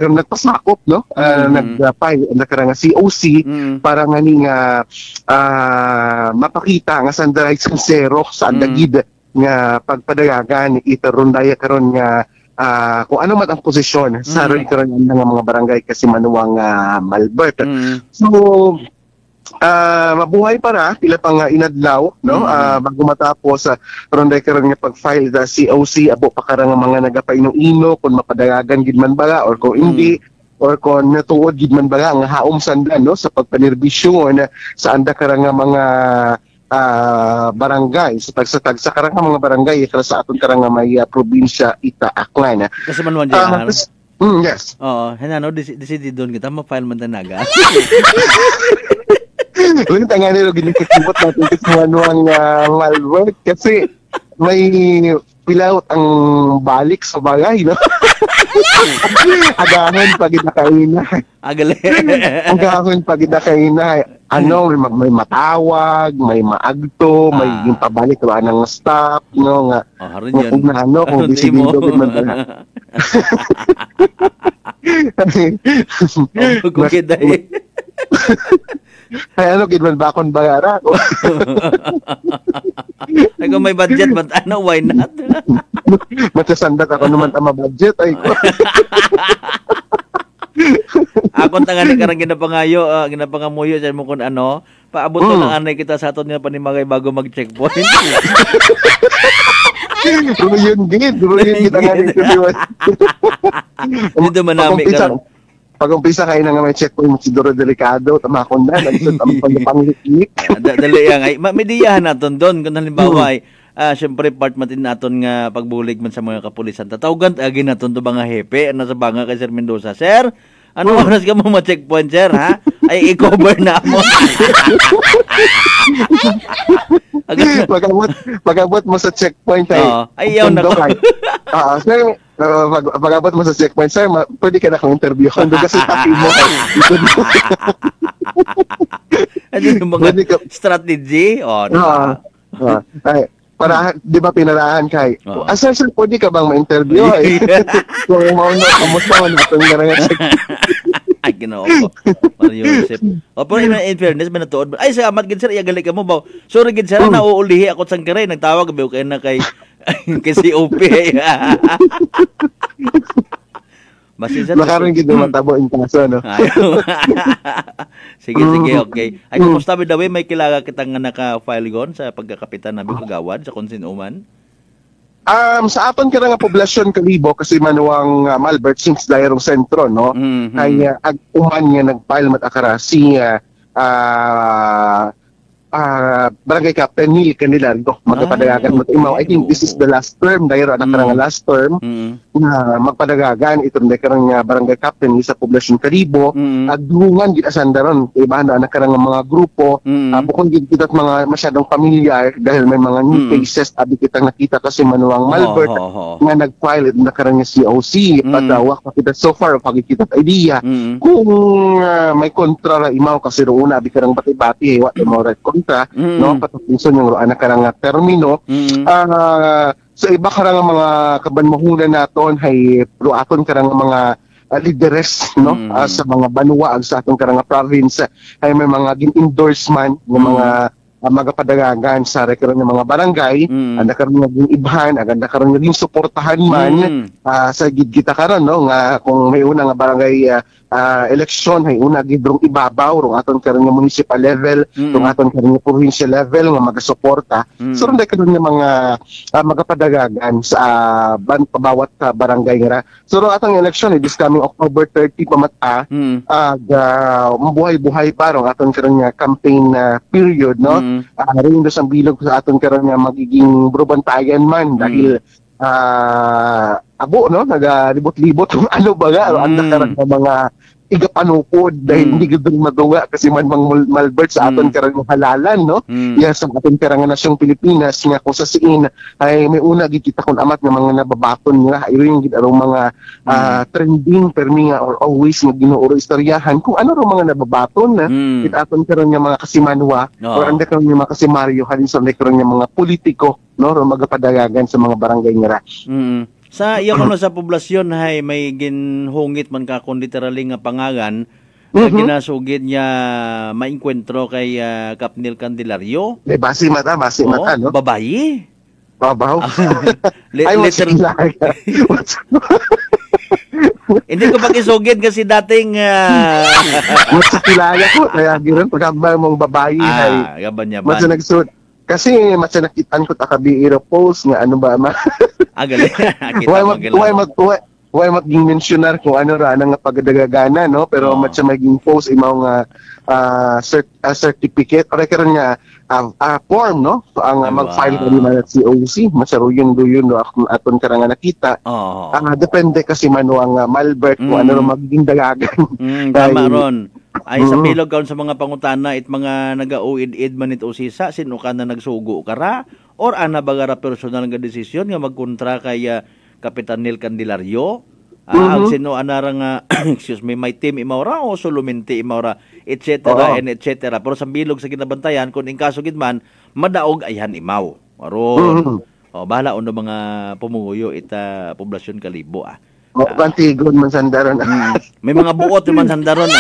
nagpasakop, no? Nagpay nga COC para nga ni nga mapakita nga sandaray sincero sa andagid nga pagpadayagan itaron daya karon nga kung ano man ang posisyon sa karon nga mga barangay kasi manuwang Malbert. So mabuhay para pila pa nga inadlaw, no? Bago matapos ronday karon nga pag-file sa COC abo pa karang mga nagapainom-ino kung mapadayagan gid man bala or kung hindi or kung natuod gid man bala nga haom sandan, no, sa pagpanirbisyon sa anda karang mga barangay sa tagsa karang mga barangay sa aton karang may probinsya Ita Aklan. Kasi manuan diyan. Yes. Oo, hanano decide doon kita ma-file man tanaga. Ulit nga nilo ginikikibot natin kasi manuang Malbert kasi may pilawot ang balik sa bagay, no? Agahon pag inakainay. Agahon pag inakainay. Ano, may matawag, may maagto, may yung pabalik ba ng staff, no? Nga, kung disidido man ba. Ay ano gid man bakon bagara ko. Ay kung may budget but ano why not? Matasandat ako naman ang budget ay ko. Akon tangani karang ginapangayo, ginapangamuyo sa mo kun ano, paabot ko ng anay kita sa aton nga panimagay bago mag-checkpoint. Yun gid ang anay ko. Dito manami karon. Pag-umpisa kayo na nga may checkpoint, siguro delikado, tamakon na, ang pangliklik. Dali yan. May diyahan natin doon. Kung halimbawa ay, syempre part matin natin nga pagbulig man sa mga kapulisan. Tatawagan, agin natin ito mga hepe, nasa banga kay Sir Mendoza. Sir, ano oras ka mo ma-checkpoint, sir, ha? Ay, i-cover na mo. Pag-abot mo sa checkpoint, ay yaw na ko. Sir, pag-abot mo sa checkpoint, sir, pwede ka na kong interview. Kung doon kasi tapi mo. Ano yung mga strategy? Para, di ba pinarahan kay? Sir, pwede ka bang ma-interview? Kung mauna, kamusta mo natin nga nga checkpoint. Ay, ginoo ko. Para Yusef. Pero in fairness, may natuod. Ay, salamat, gid sir, iyagali ka mo ba? Sorry, gid sir, nauulihi ako sa kiray. Nagtawag, bayo kayo na kay COP. Makaroon gid matabo in kaso, no? Sige, okay. Ay, kumusta ba daw may kilala kitang naka-file gon sa pagkakapitan namin kagawad sa Konsinuman? Sa aton kira nga poblasyon kalibo kasi manuwang Malbert since dairong sentro, no? Kaya ag-uman nga nag-file matakara si Barangay Captain Neil Canilardo magpadagagan mo imaw. I think this is the last term dairo na karang last term na magpadagagan itong karang Barangay Captain sa poblasyon kalibo agdungan gid asandaron iba na karang mga grupo bukod gid kita mga masyadong pamilyar dahil may mga new cases abi kita nakita kasi manuwang Malbert nga nag-file na karang COC patawak pa kita so far pagkita idea kung may kontra ra imaw kasi roon abi karang bati-bati wa mo red no patapinson yung roan na karang termino so iba karang mga kabanmahunan naton hay pro aton karang mga lideres no sa mga banwa sa atong karang province ay may mga endorsement ng mga magapadagagan sa karon ng mga barangay anda karon naging ibhan aganda karon naging suportahan man sa gid-kita karon no nga kung may una nga barangay election hay una gidrong ibabaw rong aton karon nga municipal level rong aton karon nga provincial level nga magasuporta so ronday karon nga mga magapadagagan sa bawat barangay nga so rong atong election this coming October 30 pamata mabuhay-buhay pa rong aton karon nga campaign period no rin do sang bilog sa aton karon nga magiging brubantayan man dahil abo no nagalibot-libot kung ano ba nga anda karon nga mga igapanupod dahil hindi gud maduwa kasi man Malbert sa aton karang halalan no sa aton karang nasyong Pilipinas nga kung sa siin ay may una gid kita kun amat nga mga nababaton nga iring gid arong mga trending permi nga or always nga ginuuro istoryahan kung ano ro mga nababaton na gid aton karon nga mga kasimanwa or anda karon nga mga kasimaryo halin sa karon nga mga politiko no ro magapadagagan sa mga barangay nga Sa iya kuno sa poblasyon hay may ginhungit man ka kun literally nga pangagan na ginasugid niya maengkwentro kay Kapnil Candelario. Basi mata, no? Babayi. Babaw. Ay, hindi ko pag-isugid kasi dating mas kilaya ko kaya giron pagkaba mong babayi ay gaban niya mas nagsud kasi mas nakitaan ko takabiiro post nga ano ba ma agali why maging mentionar kung ano ra nga pagdagagana no pero matsa maging post imaw nga certificate or karon nga form no so, ang mag-file ka ni man si OC masaruyon no aton karang nakita depende kasi mano ang malbert kung ano maging dagagan tama ron ay sa bilog kaon sa mga pangutana it mga naga-uid-id man it usisa sino ka na nagsugo kara or ana bagara personal nga desisyon nga magkontra kay Kapitan Nel Candelario ang sino anarang excuse me may team imawra o suluminti imawra etc. and etc. pero sa bilog sa kinabantayan kung ingkaso gid man madaog ayhan imaw aron bahala uno mga pumunguyo ita poblasyon Kalibo Bantigon man sandaron may mga buot man sandaron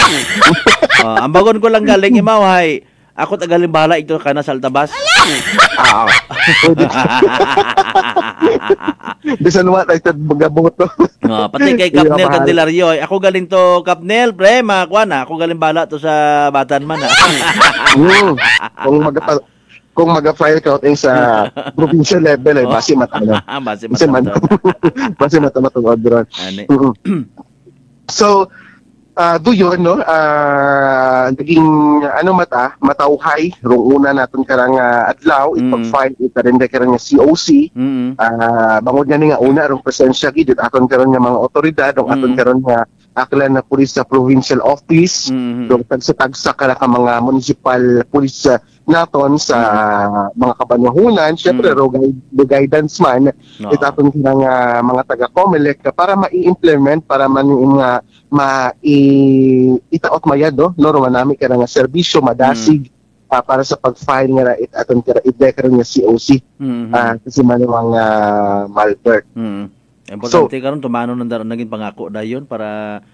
ang bagon ko lang galing imaw hay ako tagaling bahala ito kana sa Altabas bisan wa tay magaboto pati kay Kapnel Candelario ako galing to Kapnel pre makuha ako galing bala to sa Batan man kung maga-file ka sa provincial level ay basi mata matungod ron so do yun no naging matauhay rong una naton karang adlaw ipag-file ita rin karang COC bangod nga ni nga una rong presensya gid aton karon nga mga otoridad rong aton karon nga aklan na pulis sa provincial office rong tagsa ka mga municipal police naton sa mga kabanwahunan syempre guidance man itaton kinang mga taga COMELEC para mai-implement para man nga itaot mayad no normal nami kaya nga serbisyo madasig para sa pag-file nga aton kira i-declare nga COC kasi manuwang malbert importante karon tumano nang daron naging pangako dayon para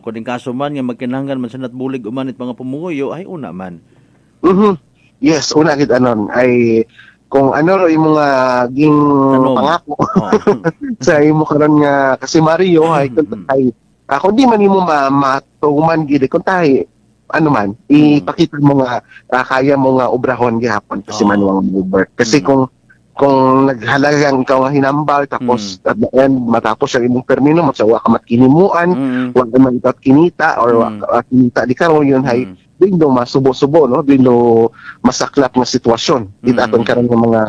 kung kaso man nga magkinahanglan man sa natbulig umanit mga pumuyo ay una man yes una gid anon ay kung ano ro imong ging pangako sa imo karon nga kasi Mario ay ako di man imo matuman gid kun tahi ano man ipakita mo nga kaya mo nga obrahon gihapon kasi manuwang Uber kasi kung naghalagang ikaw nga hinambal tapos at the end matapos ang imong termino magsawa ka matkinimuan wag man itat kinita or kinita di karon yun hay dindo masubo-subo no dindo masaklap nga sitwasyon aton karon nga mga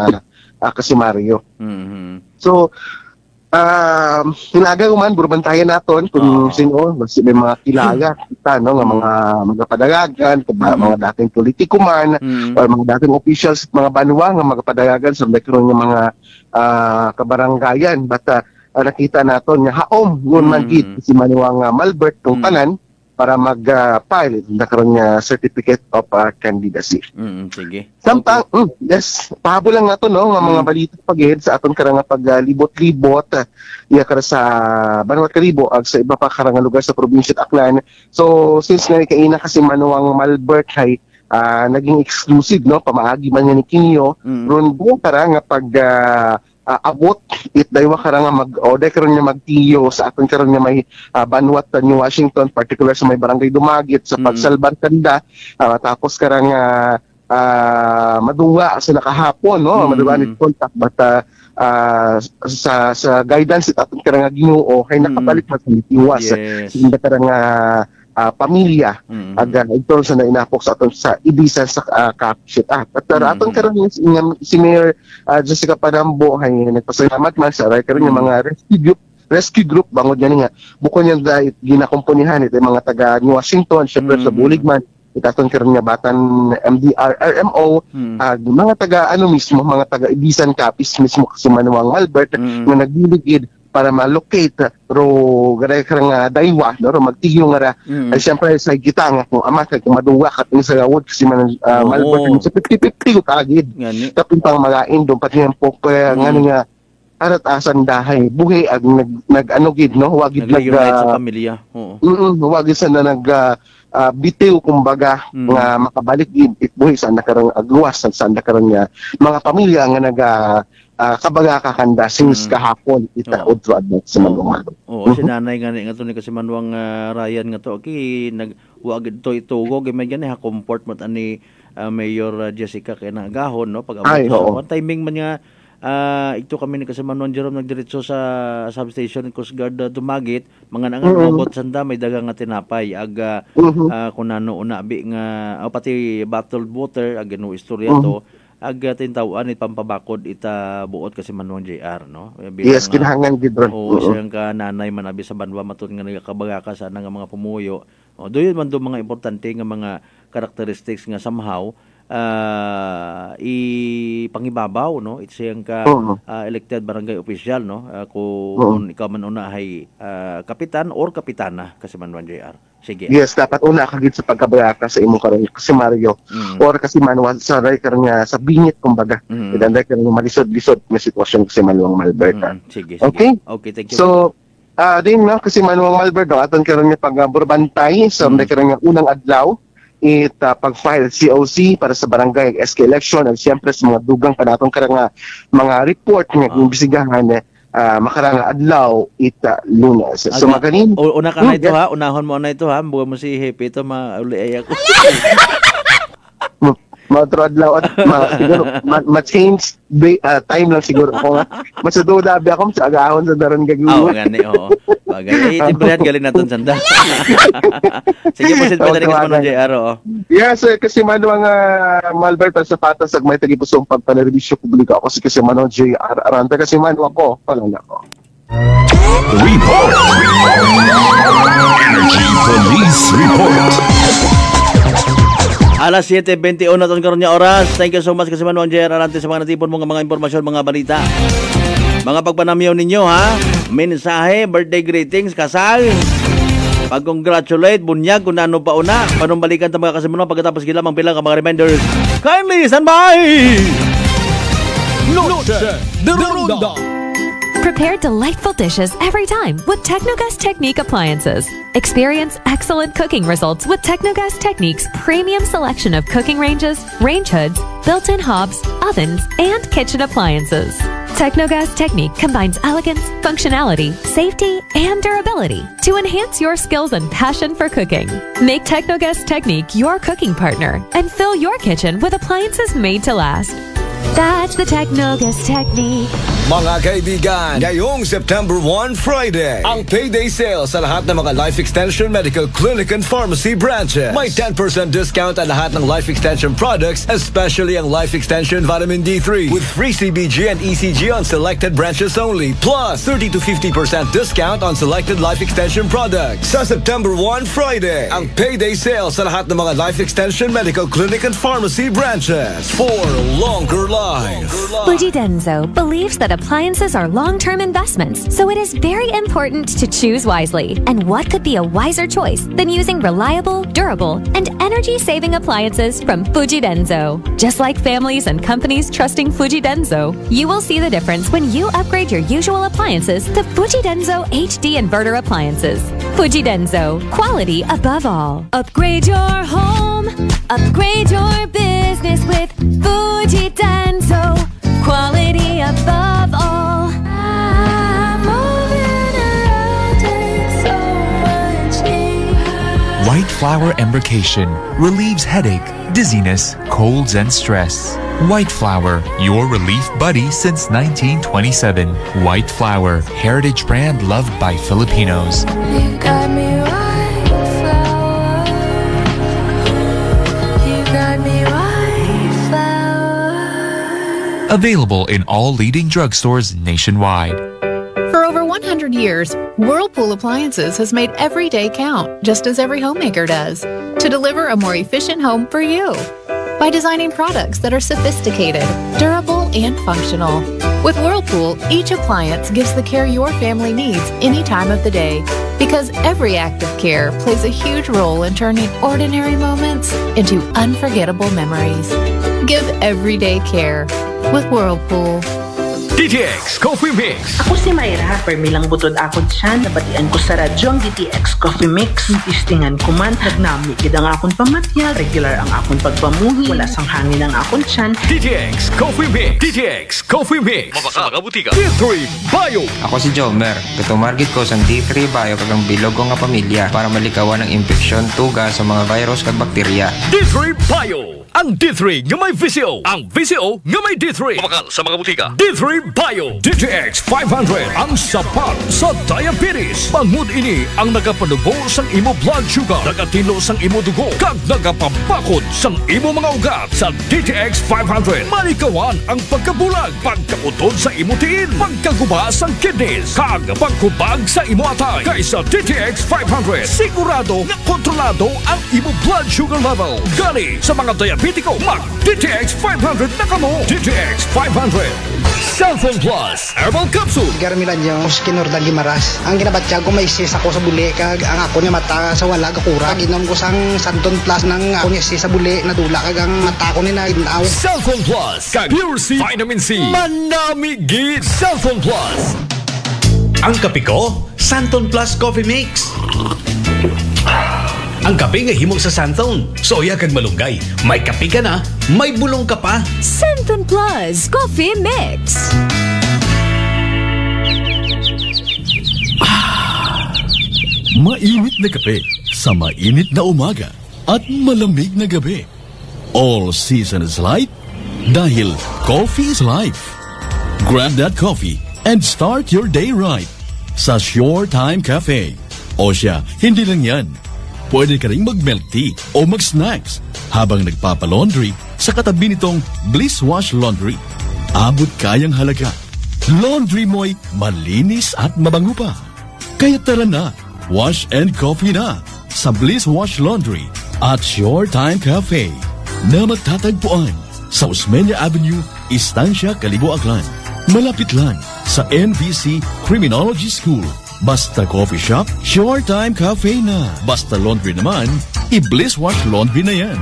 kasi Mario so hinaga man burbantayan naton kung sino basta may mga kilala kita no nga mga magapadagagan mga dating politiko man or mga dating officials at mga banwa nga magapadagagan sa background ng mga kabaranggayan basta nakita naton nga haom ngun man gid si manuwang Malbert kung tanan para mag-file nakaroon nga certificate of candidacy. Sige. Samtang, yes, pahabol lang nato no, nga mga balita pagid sa aton karang paglibot-libot iya kara sa Banwat Kalibo ag sa iba pa karang lugar sa probinsya at Aklan. So, since nga kaina kasi manuwang Malbert hay naging exclusive no, pamaagi man nga ni Kinyo, ron buong karang pag abot it daywa karang mag-order karon nga magtiyo sa aton karon nga may Banwat New Washington particular sa may barangay Dumagit sa pagsalban kanda tapos karang maduwa sa nakahapon no maduwa ni contact but sa guidance it aton karang Ginoo hay nakabalik man sa tiwas sa karang pamilya aga ito sa nainapok sa aton sa ibisan sa Kapsit at aton karon si Mayor Jessica Padambo hay nagpasalamat man sa karon yung mga rescue group bangod niya nga buko niya dahil ginakumpunihan ito mga taga New Washington syempre sa Buligman itaton karon nga Batan MDR RMO mga taga mismo mga taga ibisan Kapis mismo kasi manuwang Albert nga nagbiligid para ma-locate ro garay karang daywa ro magtiyo nga ay syempre sa kita nga kung ama kay maduwa kat sa gawod kasi man Malbert sa 50-50 ko tagid tapos pang magain do pati ang pok nga arat asan dahay buhi ag nag gid no wagid Nag-reunite sa pamilya. Oo. wagid sa na bitiw kumbaga nga makabalik gid buhi sa nakarang agluwas sa nakarang mga pamilya nga kabaga kakanda since kahapon ita udro adto sa Manuang. Oo, si nanay nga to ni kasi Manuang Ryan nga to okay wagid to itugog may gani ha comfort mo ani Mayor Jessica kay nagahon no pag abot sa timing man nga ito kami ni Kasamanuan Jerome nagdiretso sa substation Coast Guard Dumagit mga nangan robot sanda may dagang nga tinapay aga kunano unabi nga pati bottled water aga no istorya to aga tintawan it pampabakod ita buot Kasamanuan JR no yes kinahanglan gid ron siyang ka nanay manabi sa Banwa matud nga nagakabaga ka sa nga mga pumuyo doyon man do mga importante nga mga characteristics nga somehow ipangibabaw no it's siyang ka elected barangay official no kung ikaw man una ay kapitan or kapitana Kasamanuan JR. Sige. Yes, dapat una ka gid sa pagkabayaka sa imong karon kasi Mario or kasi Manuel sa karon nga sa bingit kumbaga. Idanday karon malisod-lisod nga sitwasyon kasi Manuang Malberta. Sige. Okay, thank you. So din no kasi Manuang Malberta aton karon nga pagburbantay sa karon nga unang adlaw pag-file COC para sa barangay SK election at siyempre sa mga dugang panatong karang mga report nga imbestigahan makarang adlaw Lunes. So maganin una ka na ito ha, unahon mo na ito ha, buwan mo si Hepe ito mauli ay ako. Matro adlaw at siguro ma-change time lang siguro ko nga. Masududa abi ako sa agahon sa daron gagawin. Gani bagay tibrihan galing naton sanda. Sige po silpa dali ka JR Yes, kasi Manuang Malberta sa patas ag may tagipusong pagpanerbisyo publiko ako kasi Manuang JR Aranta kasi Manuang ko palala ko. Report. Energy Police Report. Alas 7:21 na ton karon nga oras. Thank you so much kasi Manuang JR Arante sa mga natipon mo nga mga impormasyon, mga balita. Mga pagpanamyaw ninyo ha. Mensahe, birthday greetings, kasal. Pag-congratulate, bunyag, kung ano pa una. Panumbalikan ta mga kasimuno pagkatapos gila mang pilang ka mga reminders. Kindly stand by! Noche de Ronda. Prepare delightful dishes every time with Technogas Technique appliances. Experience excellent cooking results with Technogas Technique's premium selection of cooking ranges, range hoods, built-in hobs, ovens, and kitchen appliances. Technogas Technique combines elegance, functionality, safety, and durability to enhance your skills and passion for cooking. Make Technogas Technique your cooking partner and fill your kitchen with appliances made to last. That's the Technogas Technique. Mga kaibigan, ngayong September 1 Friday, ang payday sale sa lahat ng mga Life Extension Medical Clinic and Pharmacy branches. May 10% discount ang lahat ng Life Extension products, especially ang Life Extension Vitamin D3 with free CBG and ECG on selected branches only, plus 30 to 50% discount on selected Life Extension products. Sa September 1 Friday, ang payday sale sa lahat ng mga Life Extension Medical Clinic and Pharmacy branches for longer life. Fujidenzo believes that appliances are long-term investments, so it is very important to choose wisely. And what could be a wiser choice than using reliable, durable, and energy-saving appliances from Fujidenzo? Just like families and companies trusting Fujidenzo, you will see the difference when you upgrade your usual appliances to Fujidenzo HD inverter appliances. Fujidenzo, quality above all. Upgrade your home, upgrade your business with Fujidenzo, quality above all. I'm moving around in so much heat. White Flower Embrocation relieves headache, dizziness, colds, and stress. White Flower, your relief buddy since 1927. White Flower, heritage brand loved by Filipinos. You got me white flower. You got me white flower. Available in all leading drugstores nationwide. For over 100 years, Whirlpool Appliances has made every day count, just as every homemaker does, to deliver a more efficient home for you. By designing products that are sophisticated, durable, and functional. With Whirlpool, each appliance gives the care your family needs any time of the day. Because every act of care plays a huge role in turning ordinary moments into unforgettable memories. Give everyday care with Whirlpool. DTX Coffee Mix. Ako si Mayra, permilang butod akon siya, nabatian ko sa radyo ang DTX Coffee Mix. Tistingan ko man, nagnami gid ang akon pamatyag, regular ang akon pagpamuhi, wala sang hangin ang akon tiyan. DTX Coffee Mix. DTX Coffee Mix. Mabasa mga butika. D3 Bio. Ako si Jomer. Tumarget ko sa D3 Bio kagang bilog ko nga pamilya para malikawan ng infeksyon, tuga sa mga virus kag bakterya. D3 Bio. Ang D3 nga may VCO. Ang VCO nga may D3. Mabakal sa mga butika. D3 Bio. DTX 500 ang sapat sa diabetes. Bangod ini ang nagapanubo sang imo blood sugar, nagatilo sang imo dugo, kag nagapabakod sang imo mga ugat. Sa DTX 500, malikawan ang pagkabulag, pagkautod sa imo tiil, pagkaguba sang kidneys, kag pagkubag sa imo atay. Kaysa DTX 500, sigurado nga kontrolado ang imo blood sugar level. Gali sa mga diabetiko, mag DTX 500 na kamo. DTX 500. Cellphone Plus Herbal Capsule. Garmilan yung Oskinor Gimaras. Ang ginabatya ko may sis ako sa buli, kag ang ako niya mata sa wala kakura. Ginom ko sang Santon Plus ng ako niya sis sa buli, nadula kag ang mata ko ni na inaw. Cellphone Plus kag Pure C Vitamin C. Manami gid Cellphone Plus. Ang kape ko, Santon Plus Coffee Mix. Ang kape nga himog sa Santon, soya kag malunggay. May kape ka na, may bulong ka pa. Santon Plus Coffee Mix. Mainit na kape sa mainit na umaga at malamig na gabi. All season is light dahil coffee is life. Grab that coffee and start your day right sa Sure Time Cafe. O siya, hindi lang yan. Pwede ka rin mag-milk tea o mag-snacks habang nagpapalaundry sa katabi nitong Bliss Wash Laundry. Abot kayang halaga. Laundry mo'y malinis at mabango pa. Kaya tara na, wash and coffee na sa Bliss Wash Laundry at Sure Time Cafe na magtatagpuan sa Osmeña Avenue, Estancia, Calibo, Aklan. Malapit lang sa NBC Criminology School. Basta coffee shop, Sure Time Cafe na. Basta laundry naman, i-Bliss Wash Laundry na yan.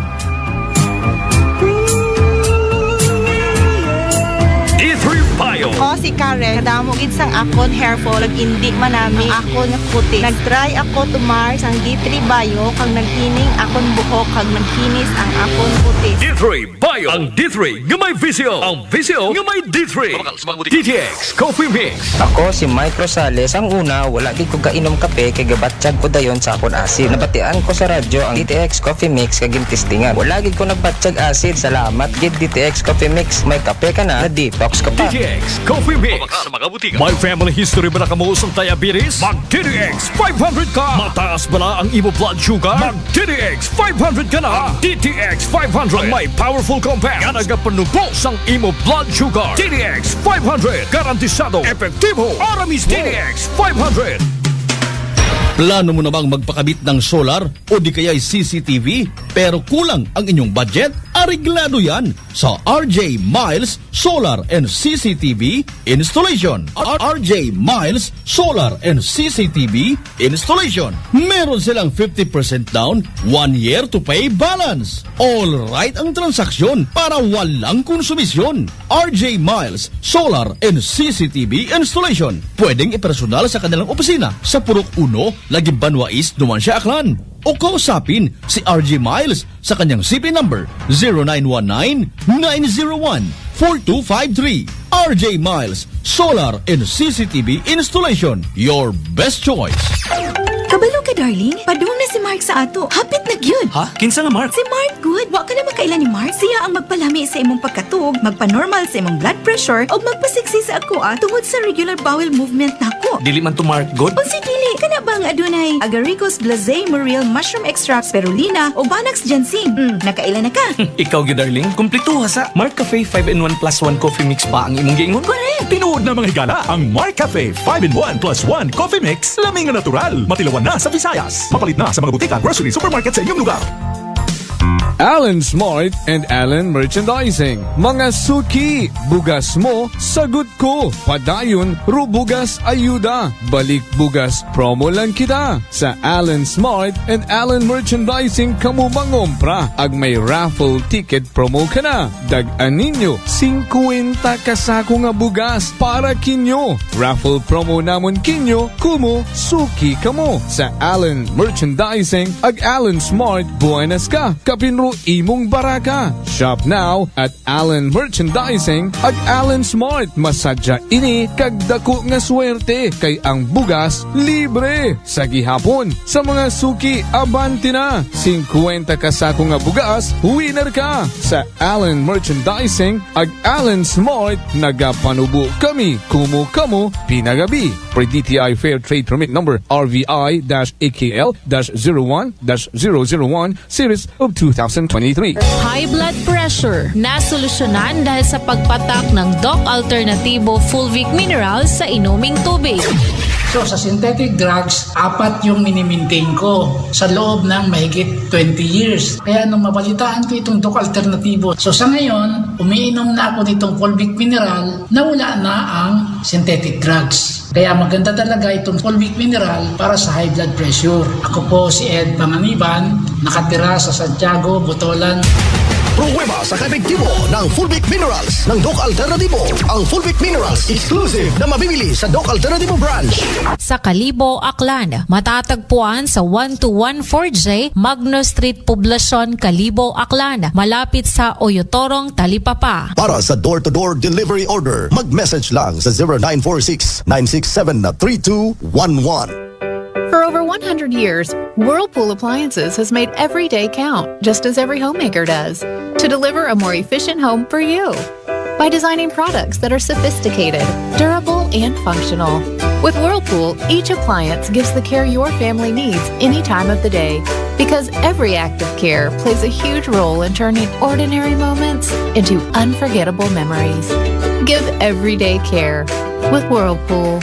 D3 Bio. O si Karen, kadamog sang akon hair fall, indi manami akon nga puti. Nagtry ako tumar sang D3 Bio, kag naghining akon buhok, kag naghinis ang akon puti. D3 Bio. Ang D3 nga may VCO. Ang VCO nga may D3. DTX Coffee Mix. Ako si Mike Rosales. Ang una, wala di ko kainom kape kay gabatsyag ko dayon sa akon asid. Nabatian ko sa radyo ang DTX Coffee Mix kag gintistingan. Wala gid ko nagbatsyag asid. Salamat gid DTX Coffee Mix. May kape ka na detox ka pa. DTX Coffee Mix. May family history ba na kamo sa diabetes? Mag DTX 500 ka. Mataas ba na ang imo blood sugar? Mag DTX 500 ka na. DTX 500 ang may powerful compounds nga nagapanubo sang imo blood sugar. DTX 500 garantisado, epektibo, aramis. DTX 500. Plano mo na bang magpakabit ng solar o di kaya'y CCTV pero kulang ang inyong budget? Areglado yan sa RJ Miles Solar and CCTV Installation. RJ Miles Solar and CCTV Installation. Meron silang 50% down, 1 year to pay balance. All right ang transaksyon para walang konsumisyon. RJ Miles Solar and CCTV Installation. Pwedeng ipersonal sa kanilang opisina sa Purok 1, Lagim Banwais, Numancia, Aklan. O kausapin si RJ Miles sa kanyang CP number 0919-901-4253. RJ Miles Solar and CCTV Installation. Your best choice. Kabalo ka, darling. Padung na si Mark sa ato. Hapit na gyud. Ha? Kinsa nga Mark? Si Mark good. Wa ka na makailan ni Mark. Siya ang magpalami sa imong pagkatug, magpa-normal sa imong blood pressure, o magpasiksi sa ako tungod sa regular bowel movement nako. Dili man to Mark good? O si dili. Kana bang adunay agaricus blazei muriel mushroom extract, spirulina, o Banax ginseng. Nakailan na ka? Ikaw gyud darling. Kumpleto ha sa Mark Cafe 5-in-1 plus 1 coffee mix pa ang imong giingon. Correct. Tinuod na mga higala ang Mark Cafe 5-in-1 plus 1 coffee mix. Laming natural. Matilawan na sa Visayas. Mapalit na sa mga butika, grocery, supermarket sa inyong lugar. Allen Smart and Allen Merchandising. Mga suki, bugas mo, sagot ko. Padayon, rubugas ayuda. Balik bugas, promo lang kita. Sa Allen Smart and Allen Merchandising kamo mangompra. Ag may raffle ticket promo ka na. Dag-an ninyo, 50 kasako nga bugas para kinyo. Raffle promo namon kinyo, kumo, suki kamo. Sa Allen Merchandising, ag Allen Smart, buenas ka. Kapinro imong baraka. Shop now at Allen Merchandising ag Allen Smart. Masadya ini kagdako nga swerte kay ang bugas libre. Sa gihapon, sa mga suki abanti na. 50 kasako nga bugas, winner ka. Sa Allen Merchandising ag Allen Smart, nagapanubo kami kumo kamo pinagabi. Per DTI Fair Trade Permit Number RVI-AKL-01-001 Series of 2023. High blood pressure nasolusyonan dahil sa pagpatak ng Doc Alternativo Fulvic Minerals sa inuming tubig. So sa synthetic drugs, 4 yung minimaintain ko sa loob ng mahigit 20 years. Kaya nung mabalitaan ko itong Doc Alternativo, so sa ngayon, umiinom na ako nitong Fulvic Mineral na wala na ang synthetic drugs. Kaya maganda talaga itong Fulvic Mineral para sa high blood pressure. Ako po si Ed Panganiban, nakatira sa Santiago, Botolan. Pruweba sa kaepektibo ng Fulvic Minerals ng Doc Alternativo. Ang Fulvic Minerals exclusive na mabibili sa Doc Alternativo branch. Sa Kalibo, Aklan, matatagpuan sa 1214J Magno Street, Poblacion, Kalibo, Aklan, malapit sa Oyotorong, Talipapa. Para sa door-to-door delivery order, mag-message lang sa 0946-967-3211. For over 100 years, Whirlpool Appliances has made every day count, just as every homemaker does, to deliver a more efficient home for you. By designing products that are sophisticated, durable, and functional. With Whirlpool, each appliance gives the care your family needs any time of the day. Because every act of care plays a huge role in turning ordinary moments into unforgettable memories. Give everyday care with Whirlpool.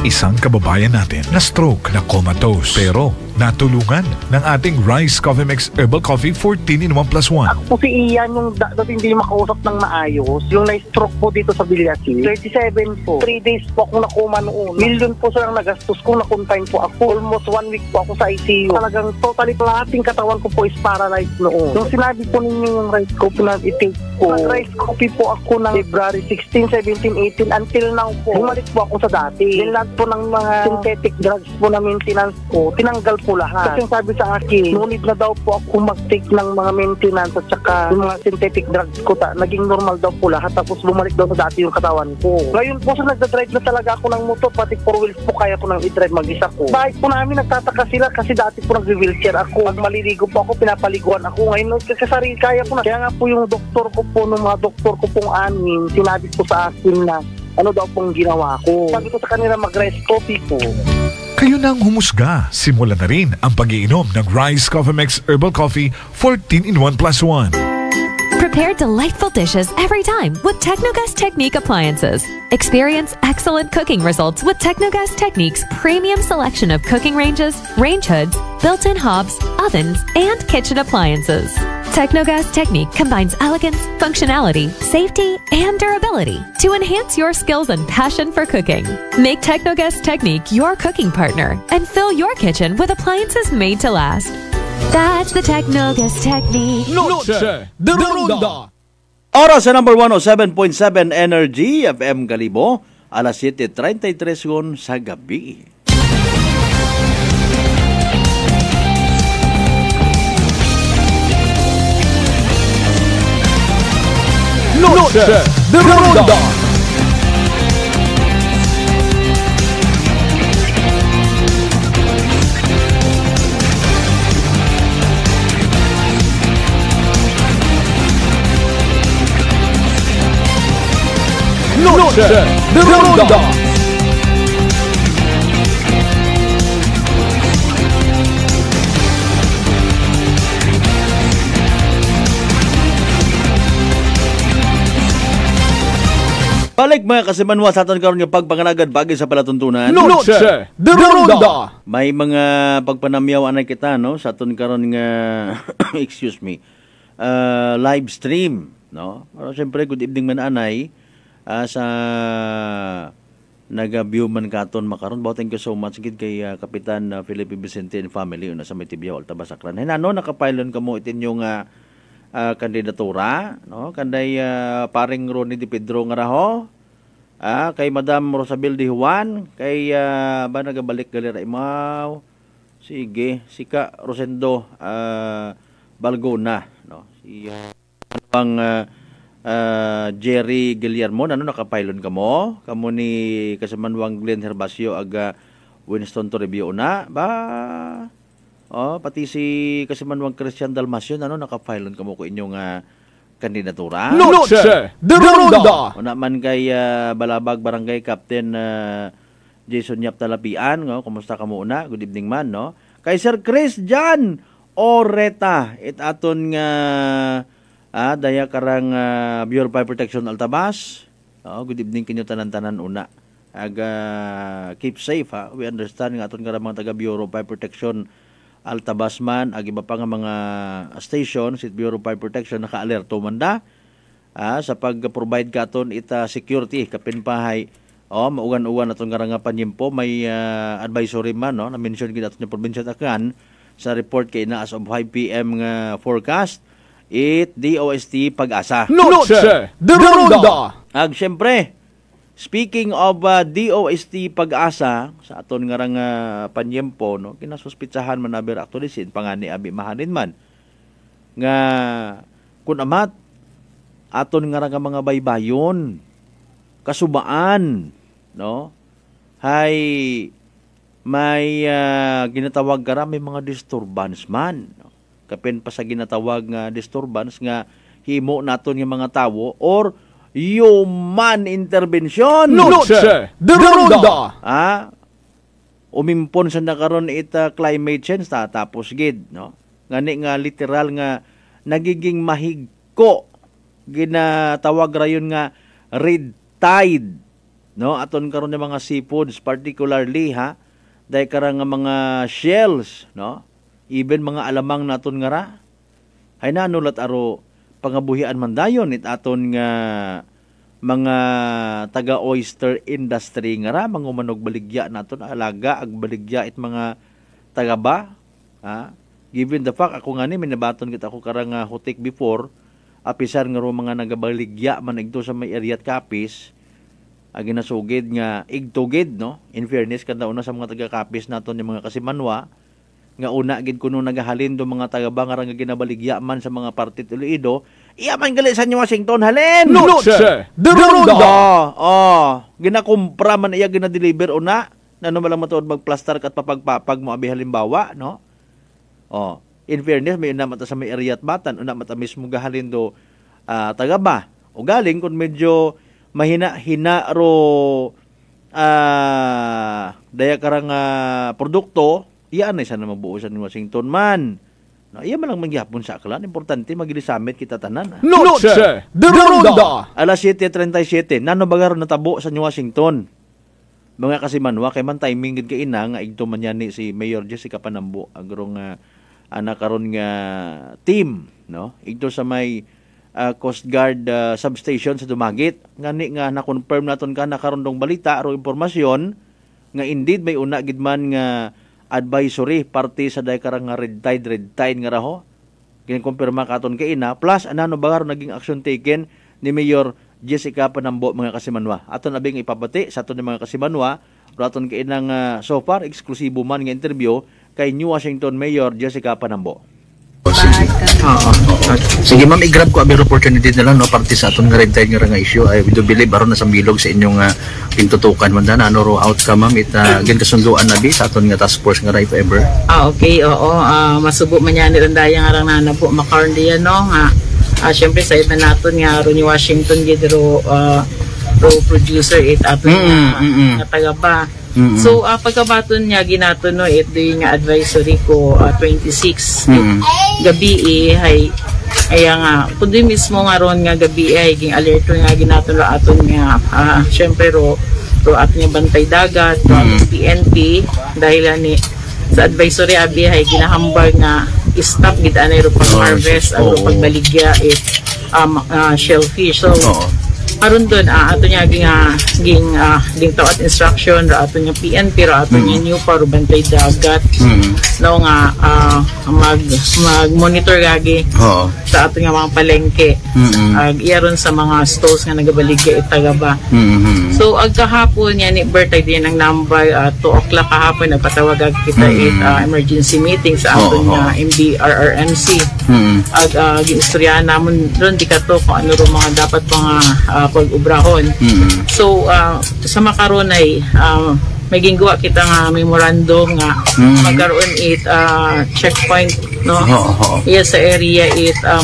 Isang kababayan natin na stroke na comatose pero natulungan ng ating Rice Coffee Mix Herbal Coffee 14-in-1+1. Po si Ian yung dati hindi makausap ng maayos. Yung na-stroke po dito sa Villasi. 37 po. 3 days po akong nakuma noon. Million po silang nagastos ko. Na-confine po ako. Almost 1 week po ako sa ICU. Talagang totally lahating katawan ko po is paralyzed noon. Yung sinabi po ninyo yung rice coffee na i-take ko. Nag-rice coffee po ako ng February 16, 17, 18 until now po. Bumalik po ako sa dati. Then lahat po ng mga synthetic drugs po na maintenance ko, tinanggal po lahat. Kasi sabi sa akin, no need na daw po ako mag-take ng mga maintenance at saka yung mga synthetic drugs ko. Naging normal daw po lahat. Tapos bumalik daw sa dati yung katawan ko. Ngayon po sa nagdadrive na talaga ako ng motor, pati 4 wheels po kaya ko nang i-drive mag-isa ko. Bakit po namin nagtataka sila kasi dati po nag-wheelchair ako. Pag maliligo po ako, pinapaliguan ako. Ngayon kasi sarili kaya ko na. Kaya nga po yung doktor ko po, nung mga doktor ko pong 6, sinabi po sa akin na ano daw pong ginawa ko. Sabi ko sa kanila mag-rice coffee po. Kayo nang humusga. Simulan na rin ang pag-iinom ng Rice Coffee Mix Herbal Coffee 14-in-1+1. Prepare delightful dishes every time with Technogas Technique appliances. Experience excellent cooking results with Technogas Technique's premium selection of cooking ranges, range hoods, built-in hobs, ovens, and kitchen appliances. Technogas Technique combines elegance, functionality, safety, and durability to enhance your skills and passion for cooking. Make Technogas Technique your cooking partner and fill your kitchen with appliances made to last. That's the Technogas Technique. Noche de Ronda. Oras sa number 107.7 Energy FM Kalibo, alas 7:33 sa gabi. Noche de Ronda. Noche de Ronda. Balik mga kasimanwa sa aton karon nga pagpanganagad bagay sa palatuntunan. Noche de Ronda. May mga pagpanamyaw anay kita no sa aton karon nga excuse me. Live stream no. Pero syempre good evening man anay sa naga-view man katon makaron. Thank you so much gid kay Kapitan Felipe Vicente and family una sa Maytibiao Altabas Aklan. Hinano nakapilon kamo itin yung kandidatura no kanday paring Ronnie Di Pedro nga raho kay Madam Rosabel Di Juan kay ba nagabalik galera imaw sige sika Rosendo Balgona no si Jerry Guillermo ano nakapailon kamo ni kasamanwang Glenn Herbacio aga Winston Toribio na ba pati si Kasimanwang Christian Dalmacion nakafile kamo ko inyong kandidatura. Noche de Ronda. Una man kay Balabag Barangay Captain Jason Yap Talapian, kumusta kamo una? Good evening man no. Kay Sir Chris Jan Oreta aton nga daya karang Bureau of Fire Protection Altabas. Good evening kinyo tanan-tanan una. Keep safe ha. We understand nga aton karang mga taga Bureau of Fire Protection Altabas man, ag iba pa nga mga station si Bureau of Fire Protection naka-alerto man da sa pag-provide katon ita security kapinpahay maugan-ugan atong nga panyimpo may advisory man no na mention gid aton probinsya Tacloban sa report kay na as of 5 PM nga forecast DOST Pag-asa. Noche de Ronda. Ag syempre speaking of DOST Pag-asa sa aton nga panyempo no kinasuspitsahan man aber actually sin pangani abi mahanin man nga kun amat aton nga mga baybayon kasubaan no hay may ginatawag kara may mga disturbance man no? Kapin pa sa ginatawag nga disturbance nga himo naton nga mga tawo or human intervention. Noche de Ronda. Umimpon sa nakaron ita climate change tapos gid no. Ngani nga literal nga nagiging mahigko ginatawag rayon nga red tide no aton karon nga mga seafoods particularly dahil karang nga mga shells no even mga alamang naton nga ra hay nanulat aro pangabuhian man dayon aton nga mga taga-oyster industry nga ra mangumanog baligya naton alaga ag baligya mga taga-ba given the fact ako ngani minabaton kita ako karang hutik before apisar nga ro mga nagabaligya man igto sa may area at Capiz ag ginasugid nga igtugid no in fairness kada una sa mga taga-Capiz naton yung mga kasimanwa nga una gid kuno nagahalin do mga taga-ba nga ginabaligya man sa mga parte Iloilo iyaman gali sa Washington halin. Noche de Ronda. Ginakumpra man iya ginadeliver una nano malang matuod magplaster kat papagpapag mo abi halimbawa no. In fairness may una mata sa may area at Batan una mata mismo gahalin do taga-ba o galing kun medyo mahina-hina ro daya karang produkto iya na isa na mabuo sa Washington man. No, iya man lang mangyapon sa Aklan. Importante magilisamit kita tanan. Noche de Ronda. Alas 7:37 nano bagar natabo sa Washington. Mga kasimanwa kay man timing gid kay ina nga igto man yani si Mayor Jessica Panambo agrong anak karon nga team no. Igto sa may Coast Guard substation sa Dumagit. Ngani nga na-confirm naton ka na karon dong balita aro impormasyon nga indeed may una gid man nga advisory parte sa day karang nga red tide nga raho kinikumpirma katon kay ina plus anano bagar naging action taken ni Mayor Jessica Panambo mga kasimanwa aton abing ipabati sa aton mga kasimanwa raton kay inang so far eksklusibo man nga interview kay New Washington Mayor Jessica Panambo. Sige ma'am, i-grab ko ang opportunity na lang no parte sa aton nga red tide nga issue I do believe aron na sa bilog sa inyong pintutukan man na ano ro outcome ma'am gin kasunduan na bi sa aton nga task force nga if ever. Okay, oo, masubo man yan ron daya nga rang nanabo makarn diyan no nga syempre sa iba naton nga ro ni Washington gid ro producer aton nga taga-ba. So pagkabaton niya ginaton no ito yung advisory ko 26 gabi hay Kaya nga, kundi mismo nga ron nga gabi ay ging alerto nga ginaton ro aton nga syempre ro aton nga bantay dagat, ro aton PNP dahil ani sa advisory abi ay ginahambag nga stop gid anay ro pag-harvest ro pagbaligya shellfish. So aron doon ato niya ging tawat instruction ra ato niya PNP ra ato niya new para bantay dagat no nga mag-monitor gagi sa ato nga mga palengke iyaron sa mga stalls nga nagabaligya itagaba. So ag kahapon yan ni birthday din ang number 2 o'clock kahapon nagpatawag kita emergency meeting sa ato nga MDRRMC ag giistoryahan namon ron di kato kung ano ro mga dapat mga pag-ubrahon. So sa makaron ay may gingawa kita nga memorandum nga magkaroon checkpoint no. Yes sa area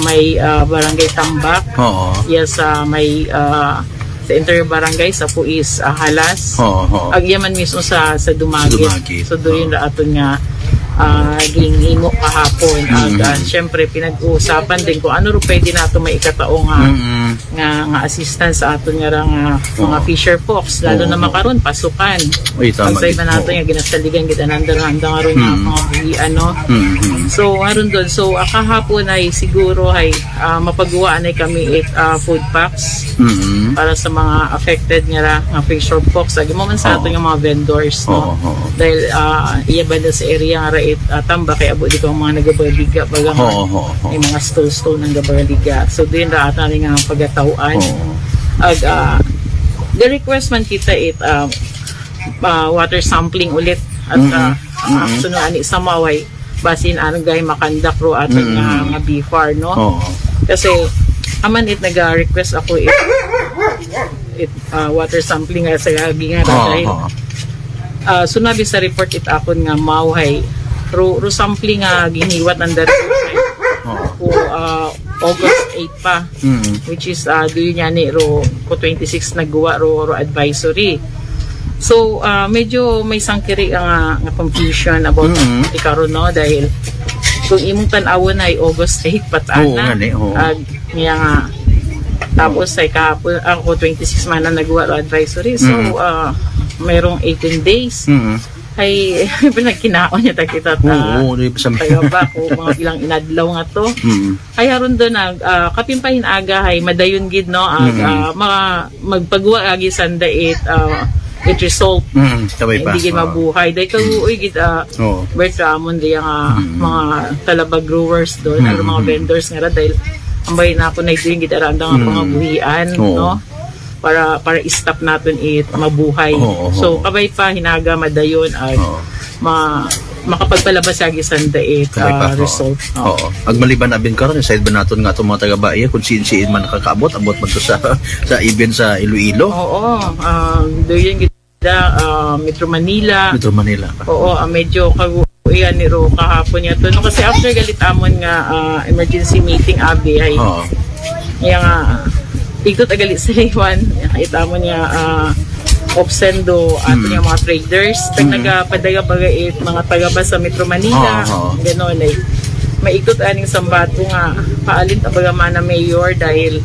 may barangay Tambak. Yes may sa interior barangay sa Puis Halas. Agyaman mismo sa Dumagit. So doon ra aton nga ginghimo kahapon syempre pinag-uusapan din kung ano ro pwede nato may ikatao nga assistance sa aton nga mga fisher folks lalo na makaron pasukan pagsay ba nato nga ginasaligan kita nandang aron nga mga buhian no. So aron doon kahapon ay siguro ay mapagawa na kami food packs para sa mga affected nga fisher folks agi mo man sa aton nga mga vendors no dahil iya banda sa area nga Tamba kay abo di ko mga nagabaliga baga may mga stone ng gabaliga. So din ra ata nga pagatawaan ag the request man kita water sampling ulit at sunod ani sa maway basin anong gay makandak ro aton nga BFAR no. Kasi aman naga-request ako water sampling sa ginga dahil sunabi sa report akon nga mawhay ro sampling nga giniwat ang dati ko August 8 pa which is doon niya ni ro ko 26 naggawa ro advisory. So medyo may sangkiri nga confusion about ikaron no dahil kung imong tan-awon ay August 8 patana nga tapos ay kahapon ako 26 man na naggawa ro advisory. So mayroong 18 days ay pinagkinaon niya kita kaya ba ko mga ilang inadlaw nga to ay haron doon kapimpahin aga ay madayon gid no magpagawa agi sanda it result hindi gid mabuhay dahil kaguoy gid Bertramon diya nga mga talaba growers doon mga vendors nga dahil ambay na ako na ito yung gitaranda nga mga buhian no para i-stop natin mabuhay. So kabay pa hinaga madayon ay makapagpalabas sa gisanda result. Ag maliban abin karon side ba naton nga itong mga taga-Baia kung siin man nakakaabot abot man to sa event sa Iloilo. Doon kita Metro Manila. Medyo kaguyan ni ro kahapon niya to no kasi after galit amon nga emergency meeting abi ay nga ikot agali sa Iwan, nakita mo niya Opsendo ato niya mga traders tag nagapadaga-bagait mga taga-bas sa Metro Manila gano'n ay maikot aning sambato nga paalit abaga mana mayor dahil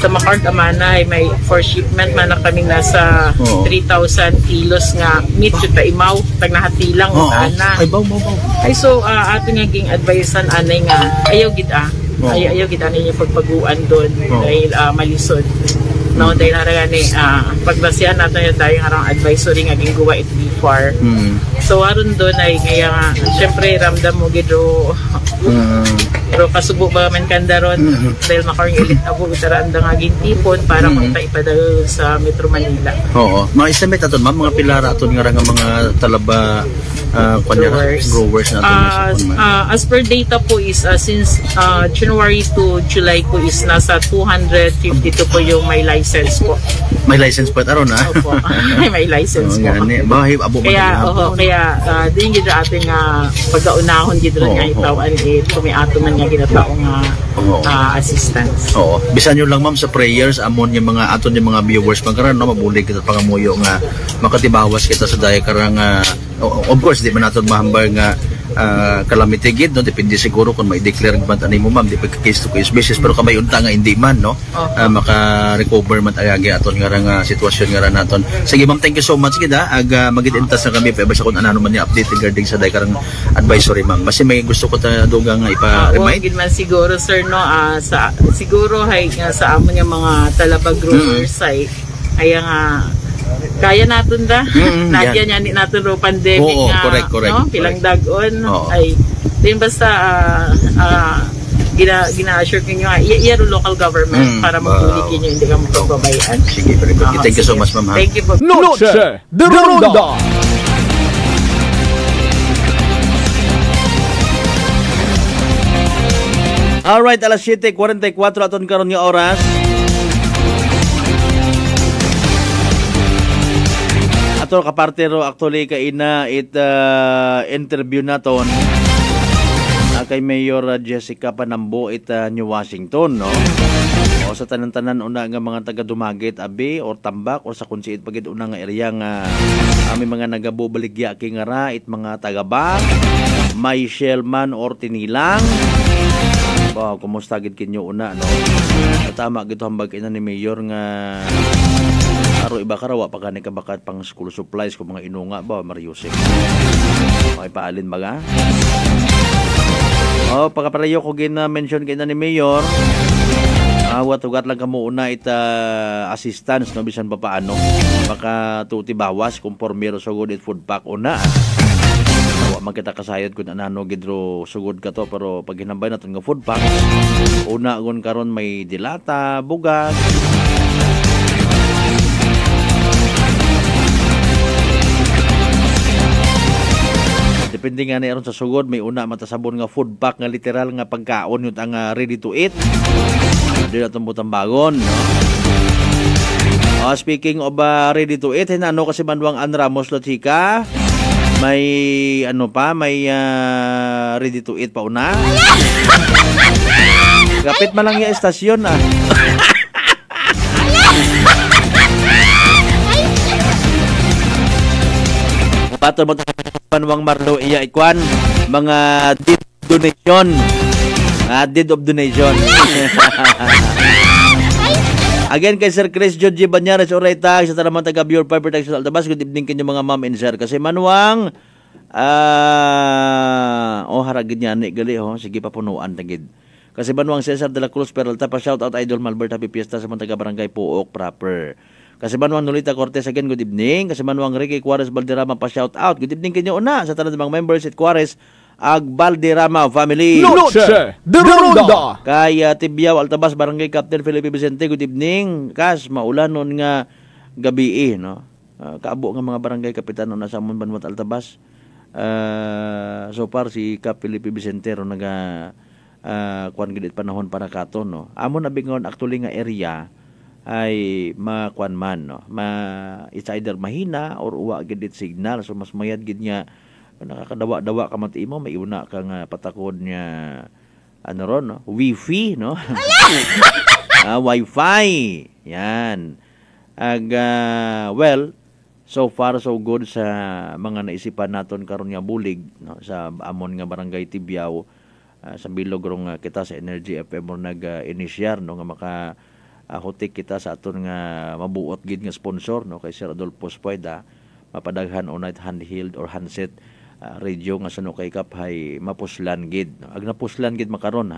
sa Macart amana ay may for shipment man na kaming nasa 3,000 kilos nga meat yung taimaw tag nahatilang ana ay so ato nga ging advisean anay nga ayaw gid ayaw kita ninyo pagpaguan doon dahil malisod no dahil haragani pagbasihan natin yung tayong harang advisory nga gingawa it before so aron doon ay kaya nga syempre ramdam mo gidro pero kasubo ba man kandaron dahil makarang ilit abo itaranda nga gintipon para magta ipadalo sa Metro Manila. Mga estimate aton mga pilara aton nga mga talaba growers natin as per data po is since January to July po is nasa 252 po yung may license po. May license po aron na? Opo. May license po. Kaya din gid ating pagkaunahon gid ron nga itawan kumiato man nga ginatao nga assistance. Bisan nyo lang ma'am sa prayers amon yung mga aton yung mga viewers pagkaran no mabulig kita pangamuyo nga makatibawas kita sa daya karang of course di man naton mahambal nga calamity gid, no? Depende siguro kung may declare man ani mo, ma'am, di pa case to case basis, pero kamay unta nga hindi man, no? Maka-recover man ayagi aton nga sitwasyon nga naton. Sige ma'am, thank you so much gid ha. Magid-intas na kami pa sa kung ano man ni update regarding sa day karang advisory, ma'am. Basta may gusto ko ta duga nga ipa-remind. Gid man siguro sir, no, sa siguro hay sa amon nga mga talabag growers ay nga kaya natin da. Nagya niya ni natin ro pandemic nga. Correct. No? Pilang dagon. Ay, din basta gina-assure kinyo nga, iya local government para magtuli kinyo, hindi ka magpabayaan. Sige, very good. Thank you so much, ma'am. Thank you po. Noche de Ronda. Alright, alas 7:44 aton karon nga oras. Ato kaparte ro actually kay ina interview naton kay Mayor Jessica Panambo New Washington, no? O sa tanan-tanan una nga mga taga Dumagit abi or Tambak or sa kunsiit pagid una nga area nga may mga nagabubaligya kingara mga taga-Bak, may Shellman or Tinilang. Wow, kumusta gid kinyo una, no? Tama gid hambag ina ni Mayor nga aro iba karawa pa kani kabakat pang school supplies ko mga inunga ba Mariusip. Okay paalin baga. Pagkapareyo ko gina-mention kay na ni Mayor. Ugat lang kamo una assistance no bisan pa paano. Baka tuti bawas kung pormero sugod it food pack una. Wa man kita kasayod kun anano gidro sugod ka to, pero pag hinambay naton nga food pack una gon karon may dilata, bugas. Depende nga na sa sugod, may una matasabon nga food pack nga literal nga pagkaon yun ang ready to eat. Hindi na itong butambagon, no? Speaking of ready to eat, hinano kasi Manuang Ann Ramos Lochica, may may ready to eat pa una. Kapit man lang yung estasyon, Pato mo Manuang Marlo iya ikwan mga deed donation. Deed of donation. Again kay Sir Chris George Banyares Oreta sa Talamang taga Bureau of Fire Protection Altabas. Good evening kinyo mga ma'am and sir. Kasi Manuang haragid niya ni gali sige pa punuan tagid. Kasi Manuang Cesar de la Cruz Peralta pa shout out Idol Malbert, happy fiesta sa mga taga Barangay Puok proper. Kasi Manuang Nolita Cortez again, good evening. Kasi Manuang Ricky Cuarez Valderrama pa shout out. Good evening kinyo una sa tanan mga members at Cuarez ag Valderrama family. Noche de Ronda. Kay Tibiao Altabas Barangay Captain Felipe Vicente, good evening. Kas maulanon nga gabi no. Kaabo nga mga barangay kapitan na sa Amon Banwat Altabas. So far si Cap Felipe Vicente ro naga kuan gid panahon para katon no. Amon abingon actually nga area ay makuan man no, it's either mahina or uwa gid signal, so mas mayad gid nga nakakadawa-dawa ka mati mo, may una kang patakod nya ron no, wifi no. Wi-Fi yan well, so far so good sa mga naisipan naton karon nga bulig no, sa amon nga barangay Tibiao, sa bilog rong kita sa Energy FM nag-inisyar no nga maka hotik kita sa aton nga mabuot gid nga sponsor no kay Sir Adolfo Spoida, mapadaghan on handheld or handset radio nga sano kay kaphay mapuslan gid no? Ag napuslan gid makaron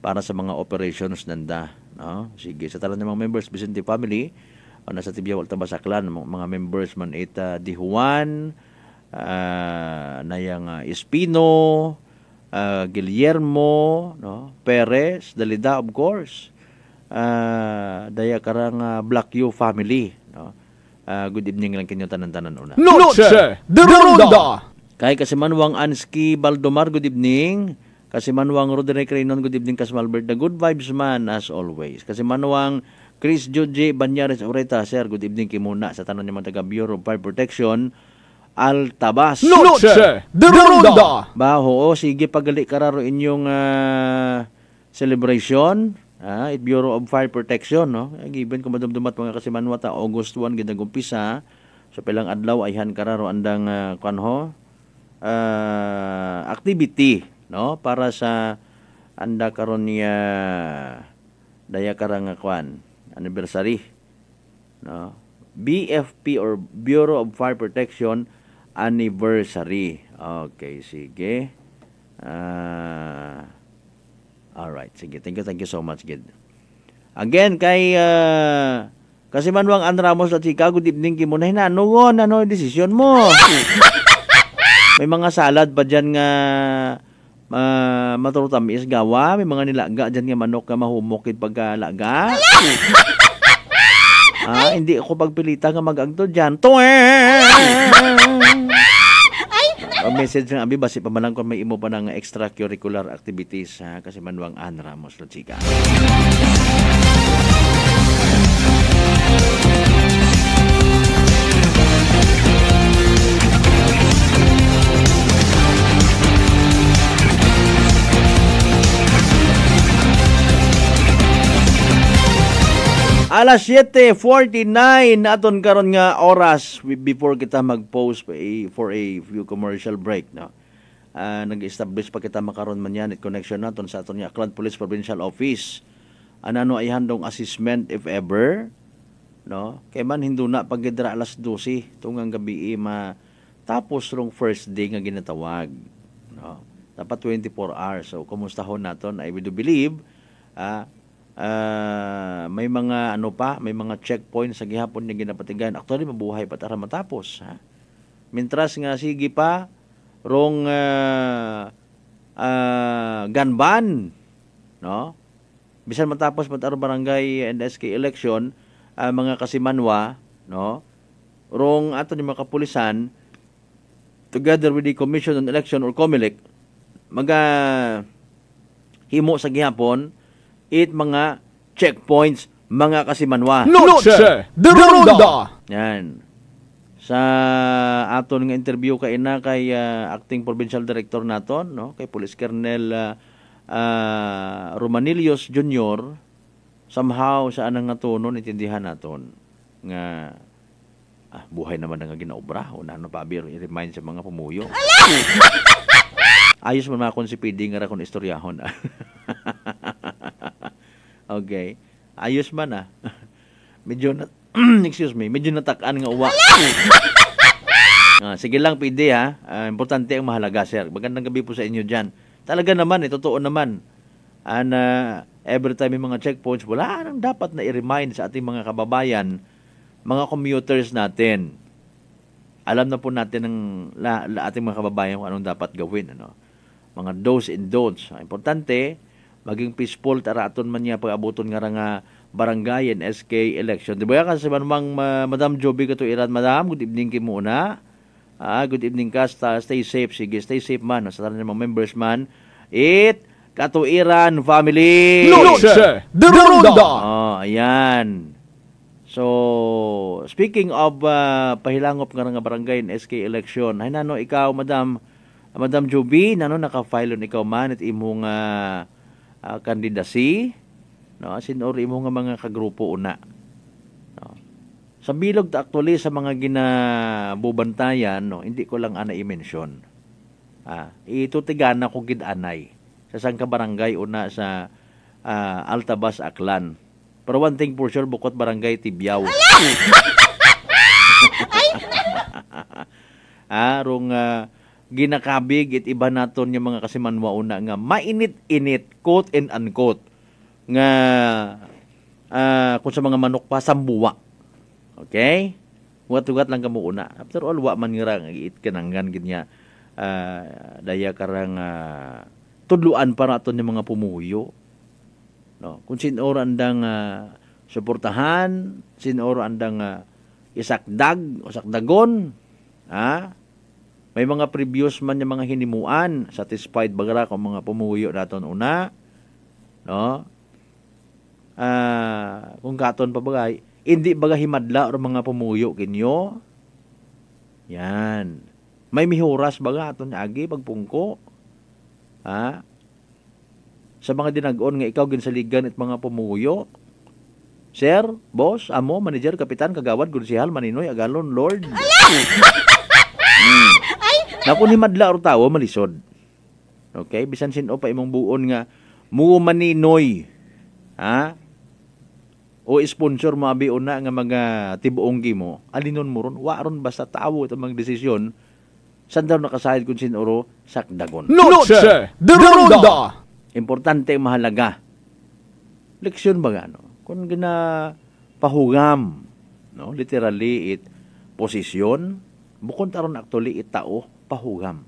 para sa mga operations nanda no. Sige sa tanan ng mga members Vicente family nasa Tibiao Altabas Aklan, mga members man Di Juan nayang Espino, Guillermo no, Perez Dalida of course, daya karang Black U family no. Good evening lang kinyo tanan-tanan una. Noche de Ronda. Kay kasi Manuang Anski Baldomar, good evening. Kasi Manuang Roderick Reynon, good evening. Kasi Malbert, the good vibes man as always. Kasi Manuang Chris George Banyares Oreta, sir, good evening kimuna sa tanan niyo mga taga Bureau of Fire Protection Altabas. Noche de Ronda. Baho, sige pagali kararo inyong celebration. It Bureau of Fire Protection no. Given ko madumdumat mga kasimanwata August 1 gid nagumpisa. So pilang adlaw ayhan kararo andang activity, no, para sa anda karon niya daya karang kwan anniversary, no, BFP or Bureau of Fire Protection anniversary. Okay, sige. Alright, sige. Thank you so much, Gid. Again, kay kasi Manuang Ann Ramos at Chicago, good evening ki mo na hinanungon, ano desisyon mo? May mga salad pa dyan nga matutamis gawa, may mga nilaga dyan nga manok nga mahumokid pagkalaga. Hindi ako pagpilita nga mag-agto dyan. Message ng abi, basi pa man lang kung may imo pa ng extracurricular activities, ha? Kasi Manuang Ann Ramos la chika. Alas 7:49 aton karon nga oras before kita mag-pause for a few commercial break, no. Nag-establish pa kita makaron man yan connection naton sa aton nga Aklan Police Provincial Office. Ano ay handong assessment if ever, no. Kay man hinduna pagidra alas 12 tungang gabi tapos rong first day nga ginatawag, no. Dapat 24 hours. So kumustahon naton, I do believe may mga may mga checkpoints sa gihapon niya ginapatigan. Actually mabuhay pa tara matapos, ha. Mintras nga sige pa rong ganban, no. Bisan matapos mataro barangay and SK election, mga kasimanwa, no. Rong ato ni mga kapulisan together with the Commission on Election or COMELEC himo sa gihapon mga checkpoints, mga kasimanwa. Noche de Ronda. Yan. Sa aton nga interview kay acting provincial director naton, no, kay Police Colonel Romanillos Jr., somehow sa anang nga tono nitindihan naton nga buhay naman nga ginaobra. Una pa i-remind sa mga pumuyo. Ayos man makon si PD nga ra kon istoryahon. Okay. Ayos man medyo medyo natakan nga uwa. Sige lang PD, ha. Importante ang mahalaga, sir. Magandang gabi po sa inyo dyan. Talaga naman, totoo naman. Every time may mga checkpoints, wala nang dapat na i-remind sa ating mga kababayan, mga commuters natin. Alam na po natin ng ating mga kababayan kung anong dapat gawin, ano. Mga do's and don'ts. Importante, maging peaceful taraton man niya pag-abuton nga barangay and SK election. Di ba kasi manumang Madam Joby katuiran, Madam, good evening ki muna. Good evening ka, stay safe. Sige, stay safe man. Sa tanan mga members man. Katuiran family. Noche de Ronda. Ayan. So, speaking of pahilangop nga barangay and SK election, ay nano ikaw, Madam Joby, nano naka-file ikaw man at imong candidacy, no, sinuri mo nga mga kagrupo una, no. Sa bilog actually sa mga ginabubantayan, no, hindi ko lang i-mention. Itutigana ko gid anay sa sangka barangay una sa Altabas, Aklan. Pero one thing for sure, bukod barangay Tibyao. Rong ginakabig it iba naton yung mga kasimanwa una nga mainit-init, quote and unquote, nga kung sa mga manok pa sambuwa. Okay? Ugat-ugat lang kamo una. After all, wa man nga iit kananggan ginya daya karang tudluan para aton yung mga pumuyo. No, kung sinoro andang suportahan, sinoro andang isakdag o sakdagon, may mga previous man yung mga hinimuan, satisfied bagara kung mga pumuyo naton una, no? Kung katon pa bagay, hindi baga himadla o mga pumuyo kinyo. Yan. May mihuras baga aton agi pagpungko. Sa mga dinag-on nga ikaw ginsaligan at mga pumuyo. Sir, boss, amo, manager, kapitan, kagawad, gunsihal, maninoy, agalon, lord. Na kung himadla or tawo malisod. Okay, bisan sino pa imong buon nga mo maninoy. Ha? O sponsor mo abi una nga mga tibuong gimo, alinon mo ron, waron basta tawo ito mga desisyon, saan daw nakasahid kung sinuro, sakdagon. Noche de Ronda! Importante, mahalaga. Leksyon ba nga, no? Kung pahugam, no? Literally, posisyon, bukod taron actually, tao, pahugam.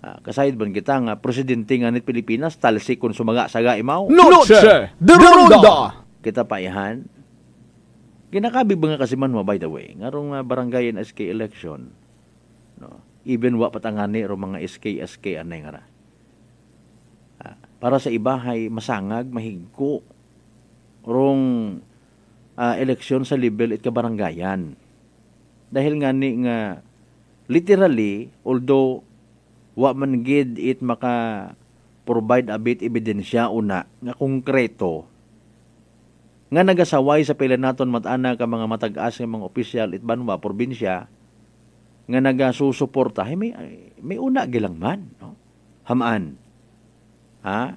Kasahid ba kita nga, presidente nga nit Pilipinas, talsik kung sumaga-saga imaw. Noche de Ronda! Kita paihan. Ginakabig ba nga kasi man by the way, ngarong barangay and SK election, no? Even wa patangani ro mga SK anay nga ra. Para sa ibahay masangag, mahigko rong eleksyon sa level it kabarangayan. Dahil nga ni nga literally, although wa man gid it maka provide a bit ebidensya una nga konkreto nga nagasaway sa pila naton matana ka mga matag-as nga mga opisyal it banwa probinsya nga nagasusuporta may una gilang man, no? Hamaan. Ha?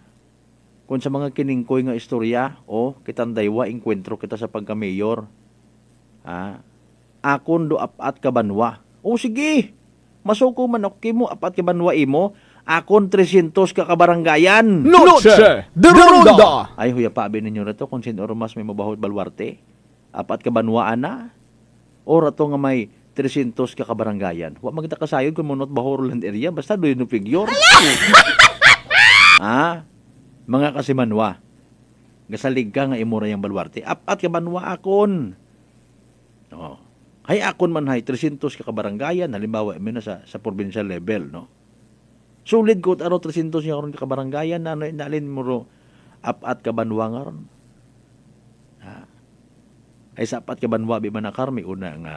Kung sa mga kiningkoy nga istorya kitang daywa enkwentro kita sa pagka-mayor. Ha? Akon do apat ka banwa. Sige. Masuko man okay mo apat ka banwa imo. Akon 300 ka kabaranggayan. Noche de Ronda! Ay, huya pa abin ninyo na to kung sino mas may mabahot balwarte. Apat ka banwaan na. O rato nga may 300 ka kabaranggayan. Huwag magtakasayod kung munot bahoro land area. Basta doon yung figure. Mga kasimanwa. Gasalig ka nga imura yung balwarte. Apat ka banwa akon. Hay akon man hay 300 ka kabaranggayan. Halimbawa, na sa provincial level, no? Sulit ko, 300 niya karon ka kabaranggayan, nalin mo ro, apat ka banwa nga ron. Ay sa apat ka banwa, bi manakar, may una nga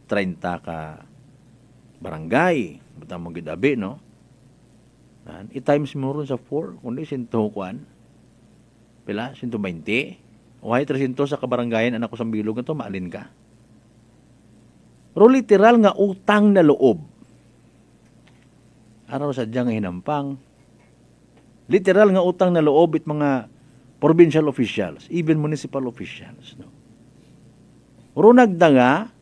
30 ka barangay. Bata mo gidabi, no? I-times mo ron sa 4, kundi 100 kuan. Pila? 120. O hay 300 sa kabaranggayan, anak ko sa bilog, ito, maalin ka. Ro literal nga utang na loob. Araw sa diyang hinampang. Literal nga utang na loob it mga provincial officials, even municipal officials. No? Ro nagdanga,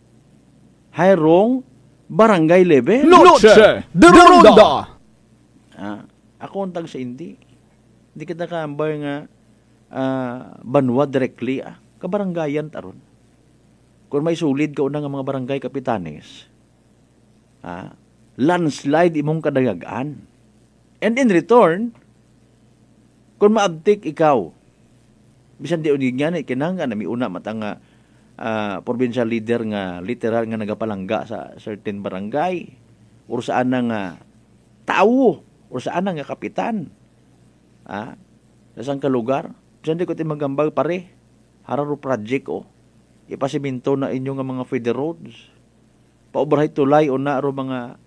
hayrong barangay level. Noche de Ronda! Ako ang tag sa hindi. Hindi kita kaambar nga banwa directly. Kabarangayan taron. Kung may sulid ka unang mga barangay kapitanes, landslide imong kadagagaan. And in return, kung maabtik ikaw, bisan di unig nga, kinanga na may una matang provincial leader nga literal nga nagapalangga sa certain barangay, or saan na nga tao, or saan na nga kapitan. Sa saan ka lugar? Bisan di ko timagambag pare, hararo project ipasiminto na inyo nga mga feeder roads. Paubrahay tulay o na ro mga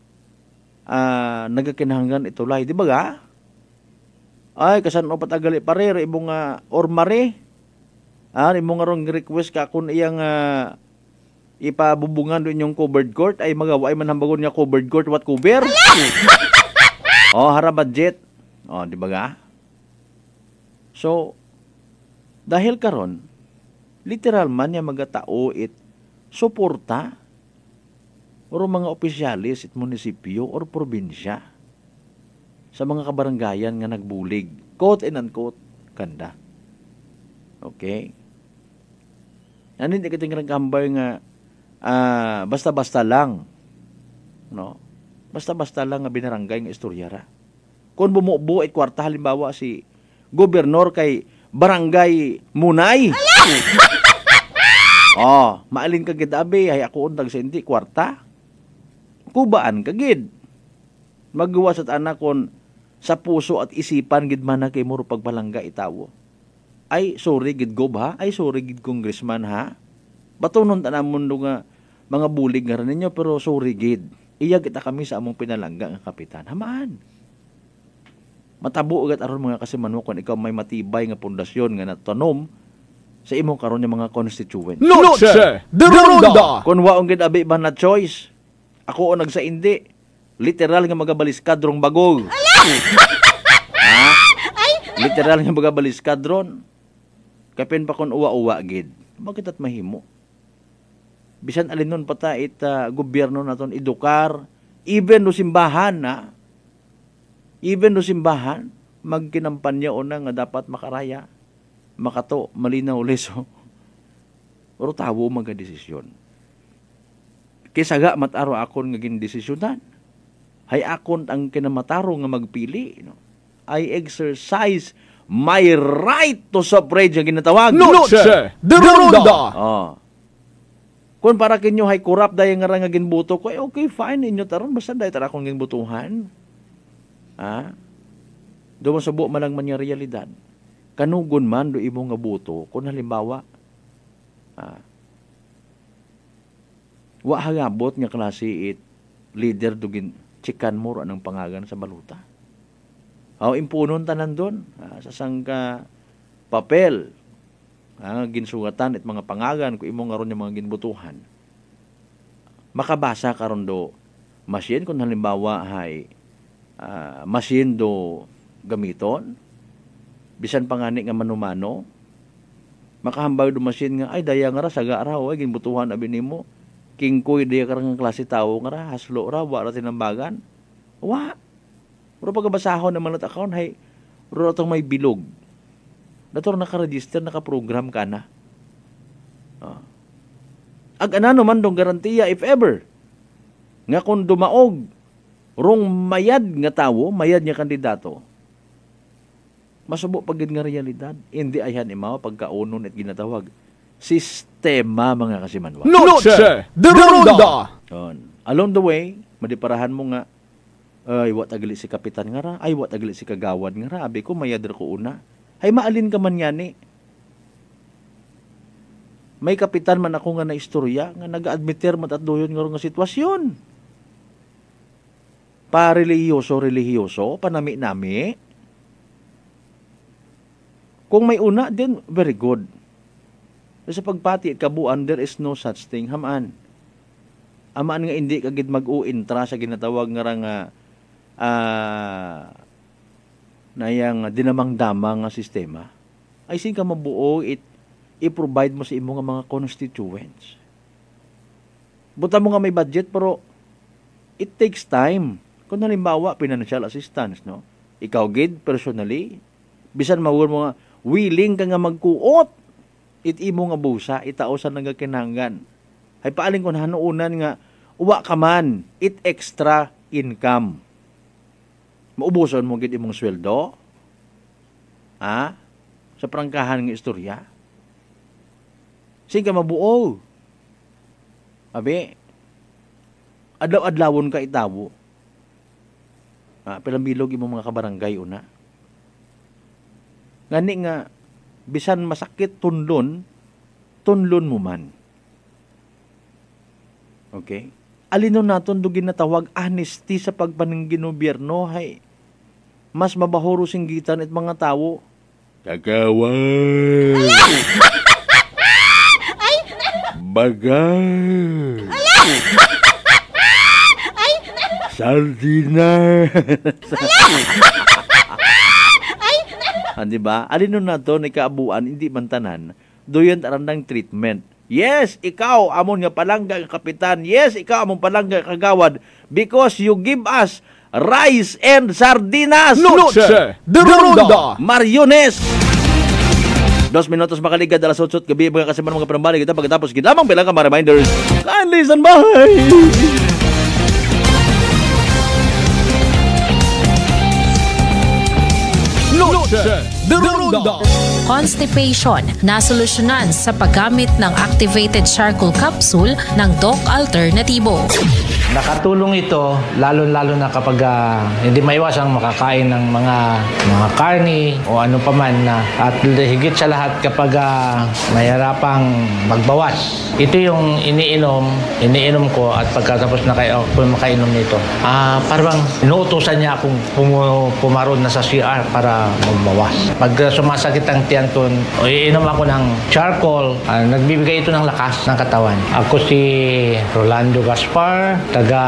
nagakinahanggan itulay, di ba ga? Ay, kasan o patagali pare, imong ormare. Imong rong request ka kung iyang ipabubungan doon yung covered court, ay magawa ay manhambagon niya covered court, what cover? Hara budget. Di ba ga? So, dahil karon, literal man niya magatao suporta o mga opisyalis at munisipyo or probinsya sa mga kabaranggayan nga nagbulig. Quote and unquote, kanda. Okay? Ano hindi kating gambar nga basta-basta lang. No? Basta-basta lang nga binaranggay nga istoryara. Kung bumubo at kwarta, halimbawa si gobernor kay barangay Munay. Maalin ka gid abi, ay ako untag sa hindi kwarta. Kubaan kagid. Magawa sa anak kon sa puso at isipan gid man na kay muro pagpalangga itawo. Ay sorry gid gob ha, ay sorry gid congressman ha. Batunon ta namon nga mga bulig nga rin ninyo, pero sorry gid. Iya kita kami sa among pinalangga nga kapitan. Hamaan. Matabo ugat aron mga kasimanwa kung ikaw may matibay nga pundasyon nga natanom sa imong karon nga mga constituent. Noche de Ronda! Kung waong gid abi ba na choice, Ako o nagsaindi. Literal nga magabaliskadrong bagog. Literal nga magabaliskadron. Kapin pa kon uwa-uwa gid. Bakit at mahimo? Bisan alin nun pata gobyerno naton edukar, even no simbahan na. Even no simbahan magkinampanya una nga dapat makaraya, makato, malinaw leso. Pero tawo magadesisyon. Kisaga mataro akon nga gindesisyonan. Hay akon ang kinamataro nga magpili, no? I exercise my right to suffrage ang ginatawag. Noche de Ronda. Kung para kinyo hay kurap dahil nga ginbuto ko, okay, fine, inyo taron, basta dahil tara akong ginbutuhan. Doon subo man lang man yung realidad. Kanugon man do imo nga buto, kung halimbawa, wa hagabot nga klase leader dugin chikan mo anong pangagan sa baluta. Impunon tanan doon sa sangka papel ginsugatan at mga pangagan ko imo nga ron yung mga ginbutuhan. Makabasa karon do machine kung halimbawa hay machine do gamiton bisan pangani nga manumano makahambay do machine nga ay daya nga ra saga raw ay ginbutuhan abi nimo kingkoy daya karang klase tawo nga ra haslo ra wa ra tinambagan wa. Pero pagkabasahon naman at account, hay, ro itong may bilog. Dator naka-register, naka-program ka na. Ag-anano man dong garantiya, if ever, nga kung dumaog, rong mayad nga tawo, mayad nga kandidato, masubo pagid nga realidad, hindi ayan imaw pagkaunon at ginatawag. Sistema, mga kasimanwa. Noche de Ronda! Along the way, madiparahan mo nga, ay, wat agali si kapitan nga ra. Ay, wat agali si kagawad nga ra. Abi ko, mayadar ko una. Ay, maalin ka man yan May kapitan man ako nga na istorya, nga nag-admiter matatdoyon nga nga sitwasyon. Pa-reliyoso, panami-nami. Kung may una, then very good. Sa pagpati at kabuan, there is no such thing. Hamaan. Amaan nga hindi kagid mag-uintra sa ginatawag nga nga nayang dinamang-damang nga sistema, ay sing ka mabuo i-provide mo sa imo nga mga constituents. Buta mo nga may budget, pero it takes time. Kung halimbawa, financial assistance, no? Ikaw gid, personally, bisan mawur mo nga, willing ka nga magkuot, imo nga busa, itaosan nga kinanggan. Ay paaling kung hanuunan nga, uwa ka man, it extra income. Maubuson mo gid imong sweldo? Sa prangkahan ng istorya? Sing ka mabuo? Abi, adlaw-adlawon ka itawo. Pilambilog imong mga kabarangay una. Ngani nga, bisan masakit tunlon mo man. Okay? Alinon naton do ginatawag honesty sa pagpaningin gobyerno hay mas mabahuro singgitan at mga tawo. Kagawan. Bagay. Sardina. Diba? Alinon naton ikaabuan hindi man tanan doyon arandang treatment. Yes, ikaw amon nga palangga kapitan. Yes, ikaw amon palangga kagawad because you give us rice and sardinas. Noche de Ronda. Mariones. 2 minutos makaligad alas 8 gabi mga kasiman mga panambali kita pagkatapos gid lamang bilang ka mga reminders. Kindly stand by. Noche de Ronda. Constipation na solusyonan sa paggamit ng activated charcoal capsule ng Doc Alternativo. Nakatulong ito lalo-lalo na kapag hindi maiwasang makakain ng mga karni o ano paman na at higit sa lahat kapag mahirapang magbawas. Ito yung iniinom ko at pagkatapos na kayo makainom nito. Parang inuutosan niya akong pumaron na sa CR para magbawas. Pag sumasakit ang tiyan ko, iinom ako ng charcoal. Nagbibigay ito ng lakas ng katawan. Ako si Rolando Gaspar, taga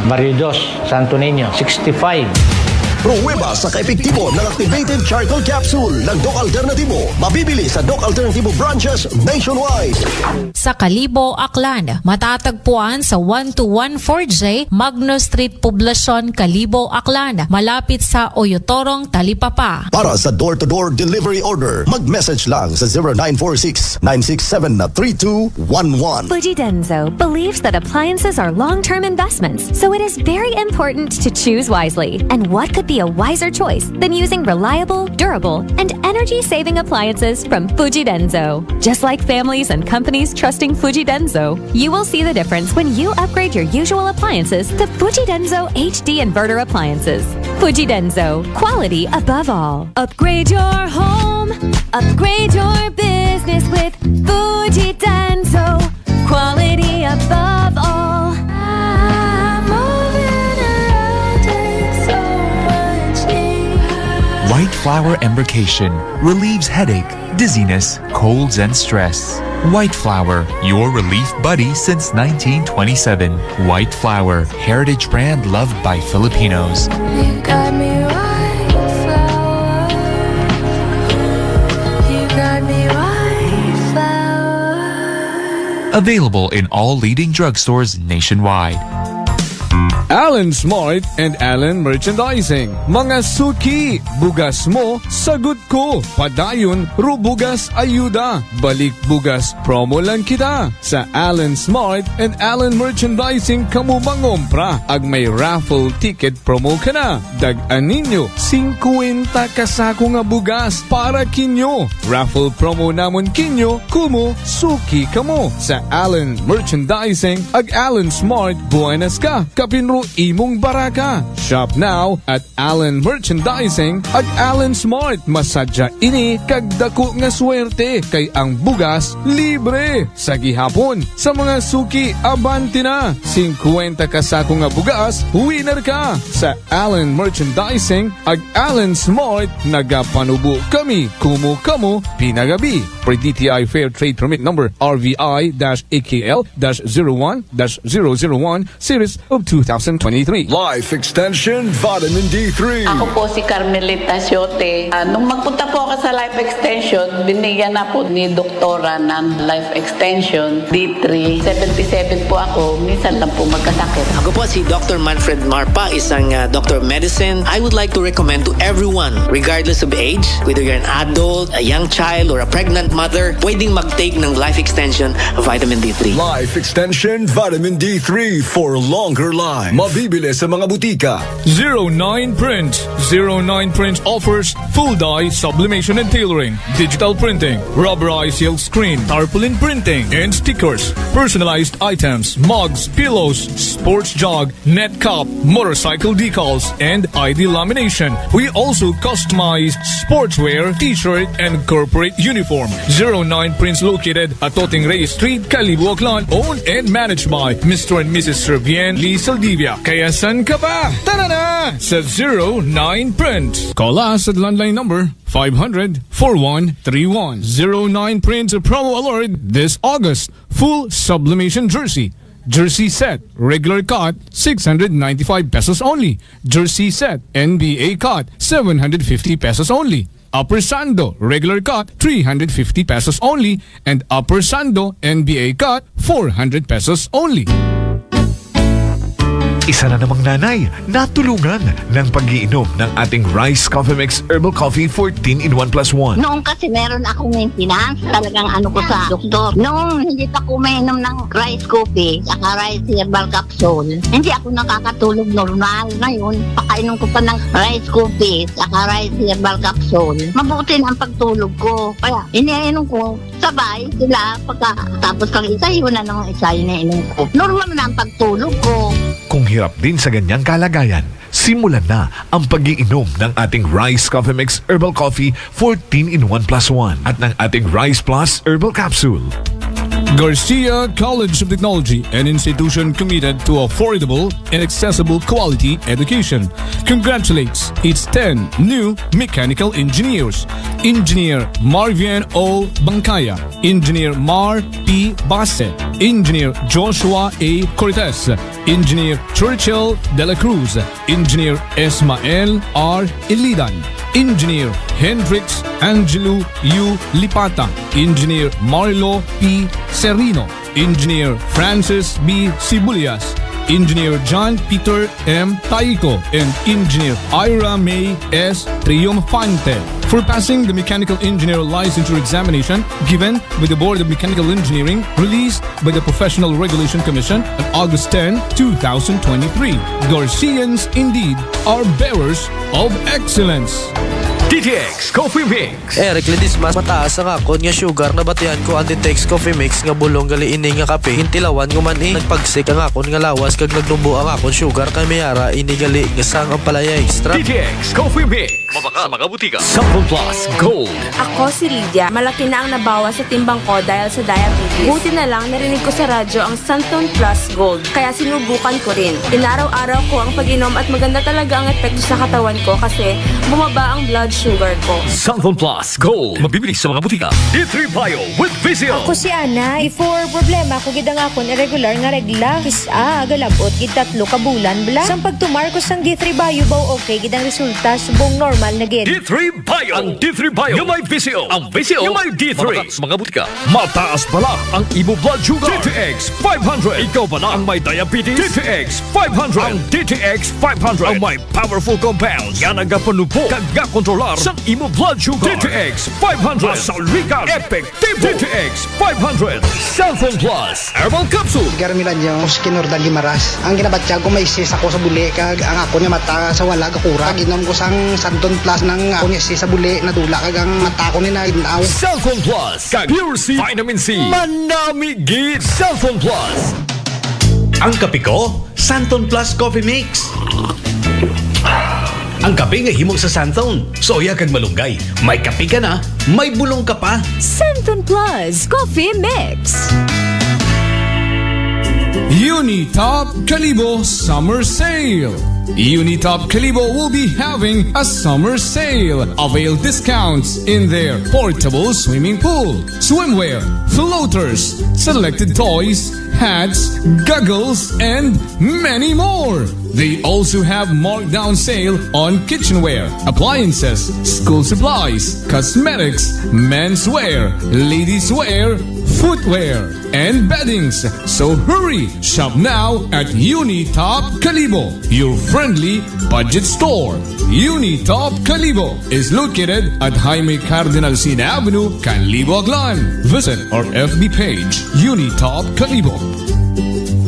Maridos, Santo Niño, 65. Pruweba sa kaepektibo ng activated charcoal capsule ng Doc Alternativo. Mabibili sa Doc Alternativo branches nationwide. Sa Kalibo, Aklan, matatagpuan sa 1214J Magnus Street, Poblacion, Kalibo, Aklan, malapit sa Oyotorong, Talipapa. Para sa door-to-door delivery order, mag-message lang sa 0946-967-3211. Fujidenzo believes that appliances are long-term investments, so it is very important to choose wisely. And what could be a wiser choice than using reliable, durable, and energy-saving appliances from Fujidenzo? Just like families and companies trusting Fujidenzo, you will see the difference when you upgrade your usual appliances to Fujidenzo HD inverter appliances. Fujidenzo, quality above all. Upgrade your home, upgrade your business with Fujidenzo, quality above all. White flower embrocation relieves headache, dizziness, colds, and stress. White flower, your relief buddy since 1927. White flower, heritage brand loved by Filipinos. You got me white flower. You got me white flower. Available in all leading drugstores nationwide. Allen Smart and Allen Merchandising. Mga suki, bugas mo, sagot ko. Padayon, rubugas ayuda. Balik bugas, promo lang kita. Sa Allen Smart and Allen Merchandising, kamu mangompra. Ag may raffle ticket promo ka na. Dag-an ninyo, 50 kasako nga bugas para kinyo. Raffle promo namon kinyo, kumo, suki kamo. Sa Allen Merchandising, ag Allen Smart, buenas ka. Kapinro imong baraka. Shop now at Allen Merchandising at Allen Smart. Masadya ini kagdako nga swerte kay ang bugas libre. Sa gihapon, sa mga suki, abanti na. 50 kasako nga bugas, winner ka. Sa Allen Merchandising at Allen Smart, nagapanubo kami. Kumo kamo, pinagabi. Per DTI Fair Trade Permit Number RVI-AKL-01-001 Series of 2023. Life Extension Vitamin D3. Ako po si Carmelita Siote. Nung magpunta po ako sa Life Extension, binigyan na po ni Doktora ng Life Extension D3. 77 po ako, minsan lang po magkasakit. Ako po si Dr. Manfred Marpa, isang Doctor of Medicine. I would like to recommend to everyone, regardless of age, whether you're an adult, a young child, or a pregnant mother, pwedeng mag-take ng Life Extension Vitamin D3. Life Extension Vitamin D3 for longer life. Mabibili sa mga butika. 09 Print. 09 Print offers full dye sublimation and tailoring, digital printing, rubberized silk screen, tarpaulin printing, and stickers, personalized items, mugs, pillows, sports jog, net cup, motorcycle decals, and ID lamination. We also customize sportswear, t-shirt, and corporate uniform. 09 Prints located at Toting Reyes Street, Kalibo, Aklan, owned and managed by Mr. and Mrs. Servien Lee Saldivia. Kaya san ka pa? Tara na! Sa 09 Print. Call us at landline number 500-4131. 09 Print promo alert this August. Full sublimation jersey. Jersey set, regular cut, 695 pesos only. Jersey set, NBA cut, 750 pesos only. Upper Sando, regular cut, 350 pesos only. And Upper Sando, NBA cut, 400 pesos only. Isa na namang nanay natulungan ng pag-iinom ng ating Rice Coffee Mix Herbal Coffee 14-in-1+1. Noong kasi meron akong maintenance, talagang ano ko sa doktor. Noong hindi pa ko mainom ng rice coffee, saka rice herbal capsule, hindi ako nakakatulog normal. Ngayon, pakainom ko pa ng rice coffee, saka rice herbal capsule. Mabuti na ang pagtulog ko. Kaya, iniinom ko, sabay sila. Pagkatapos kang isa, yun na ng isa, iniinom ko. Normal na ang pagtulog ko. Kung hirap din sa ganyang kalagayan, simulan na ang pag-iinom ng ating Rice Coffee Mix Herbal Coffee 14-in-1+1 at ng ating Rice Plus Herbal Capsule. Garcia College of Technology, an institution committed to affordable and accessible quality education, congratulates its 10 new mechanical engineers. Engineer Marvian O. Bancaya, Engineer Mar P. Basse, Engineer Joshua A. Cortez, Engineer Churchill De La Cruz, Engineer Esmael R. Ilidan, Engineer Hendrix Angelo U. Lipata, Engineer Marlo P. Serino, Engineer Francis B. Sibullas, Engineer John Peter M. Taiko, and Engineer Ira May S. Triumphante for passing the Mechanical Engineer Licensure Examination given by the Board of Mechanical Engineering, released by the Professional Regulation Commission on August 10, 2023. Garcians indeed are bearers of excellence. DTX Coffee Mix. Eric Ledismas, mataas ang akon nga sugar na batian ko ang DTX Coffee Mix nga bulong gali ini nga kape. Hintilawan ko man nagpagsik ang akon nga lawas kag nagdumbo ang akon sugar kay mayara ini gali nga sang ang palaya extra. DTX Coffee Mix. Mabaka sa mga butika. Sample Plus Gold. Ako si Lydia. Malaki na ang nabawas sa timbang ko dahil sa diabetes. Buti na lang narinig ko sa radyo ang Santon Plus Gold. Kaya sinubukan ko rin. Inaraw-araw ko ang pag-inom at maganda talaga ang epekto sa katawan ko kasi bumaba ang blood sugar ko. Santon Plus Gold. Mabibili sa mga butika. D3 Bio with Vizio. Ako si Ana. Before problema ko gid ang akon irregular nga regla. Kisa agalabot gid 3 ka bulan bla. Sang pagtumar ko sang D3 Bio baw okay gid ang resulta subong normal na gid. D3 Bio. Ang D3 Bio yung may Vizio. Ang Vizio yung may D3. Mabaka sa mga butika. Mataas bala ang imo blood sugar. DTX 500. Ikaw bala ang may diabetes. DTX 500. Ang DTX 500 ang may powerful compounds. Yan nagapanupo kag kontrolar sa imo blood sugar. DTX 500. Salrican. Effective. DTX 500. Cellphone Plus. Herbal Capsule. Garmilan yung Kinordan Gimaras. Ang ginabatya ko may sis ako sa buli kag ang ako niya mata sa wala kakura. Ginom ko sang Santon Plus ng ako niya sis sa buli nadula kag ang mata ko ni na inaw. Cellphone Plus. Kag Pure C. Vitamin C. Manami gid. Cellphone Plus. Ang kape ko, Santon Plus Coffee Mix. Ang kape nga himo sa Santon. Soya kag malunggay. May kape ka na, may bulong ka pa. Santon Plus Coffee Mix. Unitop Calibo Summer Sale. Unitop Calibo will be having a summer sale. Avail discounts in their portable swimming pool, swimwear, floaters, selected toys, hats, goggles, and many more. They also have markdown sale on kitchenware, appliances, school supplies, cosmetics, menswear, ladieswear, footwear, and beddings. So hurry! Shop now at Unitop Calibo, your friendly budget store. Unitop Calibo is located at Jaime Cardinal Sin Avenue, Calibo, Aklan. Visit our FB page, Unitop Calibo.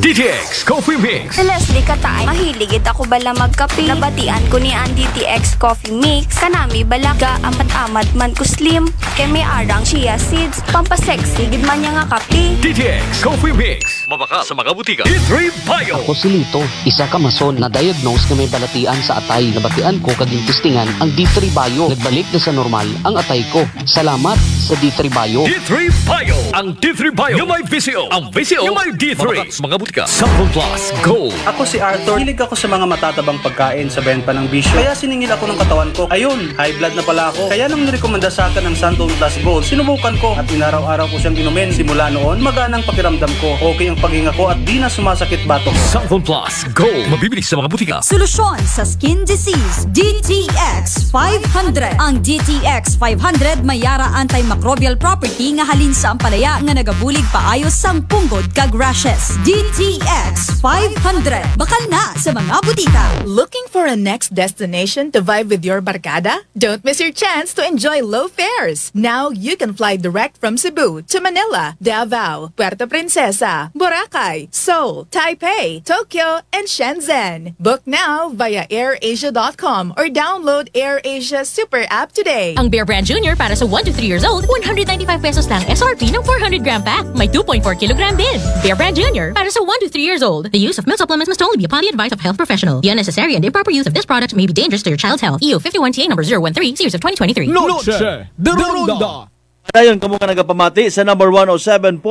DTX Coffee Mix. Si Leslie Katay, mahiligit ako bala magkape. Nabatian ko ni ang DTX Coffee Mix. Kanami balaga, amat-amat man ko slim. Kay may arang chia seeds, pampasexy, gid man niya nga kape. DTX Coffee Mix. Mabaka sa mga butika. D3 Bio. Ako si Lito, isa ka mason na diagnose na may balatian sa atay. Nabatian ko kaging testingan ang D3 Bio. Nagbalik na sa normal ang atay ko. Salamat sa D3 Bio. D3 Bio. Ang D3 Bio yung may Vizio. Ang Vizio yung may D3. Mabaka sa mga butika. Sample Plus Gold. Ako si Arthur. Hilig ako sa mga matatabang pagkain sa bent pa ng bisyo. Kaya siningil ako ng katawan ko. Ayun, high blood na pala ako. Kaya nang nirekomenda sa akin ng Santon Plus Gold, sinubukan ko at inaraw-araw ko siyang inumin. Simula noon, maganang pakiramdam ko. Okay ang paghinga ko at di na sumasakit batok. Santon Plus Gold. Mabibili sa mga butika. Solusyon sa skin disease, DTX 500. Ang DTX 500 may yara antimicrobial property nga halin sa ampalaya nga nagabulig paayos sang punggod kag rashes. DTX 500. Bakal na sa mga butika. Looking for a next destination to vibe with your barkada? Don't miss your chance to enjoy low fares. Now you can fly direct from Cebu to Manila, Davao, Puerto Princesa, Boracay, Seoul, Taipei, Tokyo, and Shenzhen. Book now via AirAsia.com or download AirAsia Super App today. Ang Bear Brand Junior para sa 1 to 3 years old, 195 pesos lang SRP ng 400 gram pack. May 2.4 kilogram din. Bear Brand Junior para sa 1 to 3 years old. The use of milk supplements must only be upon the advice of a health professional. The unnecessary and improper use of this product may be dangerous to your child's health. EU 51TA number 013, series of 2023. Noche de Ronda. Dayon kamo nga nagapamati sa number 107.7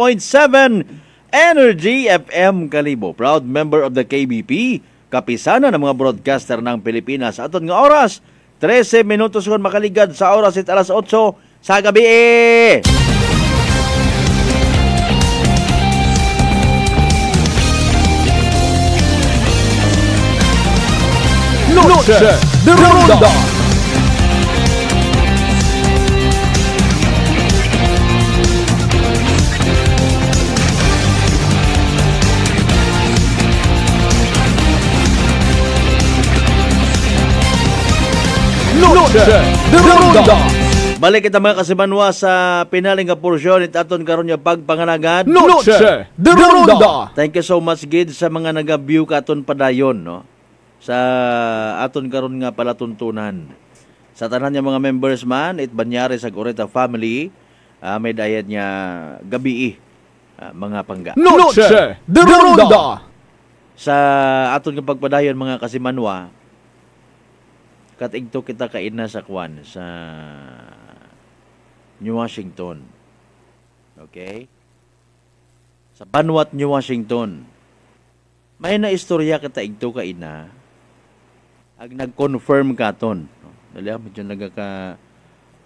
Energy FM Kalibo. Proud member of the KBP, kapisana ng mga broadcaster ng Pilipinas. Aton nga oras, 13 minutos kung makaligad sa oras at alas 8 sa gabi. Noche de Ronda. Noche de Ronda. Balik kita mga kasimanwa sa pinaling nga porsyon at aton karon nga pagpanganagan. Noche de Ronda. Thank you so much, Gid, sa mga nag-view katon padayon, no? Sa aton karon nga palatuntunan. Sa tanan nga mga members man, it banyari sa Goreta family, may dayad nga gabi mga pangga. Noche de Ronda. Sa aton nga pagpadayon mga kasimanwa, katigto kita kaina sa kwan sa New Washington. Okay? Sa Banwat, New Washington. May na istorya kita igto kaina. Ag nag-confirm katon. Dali medyo nagaka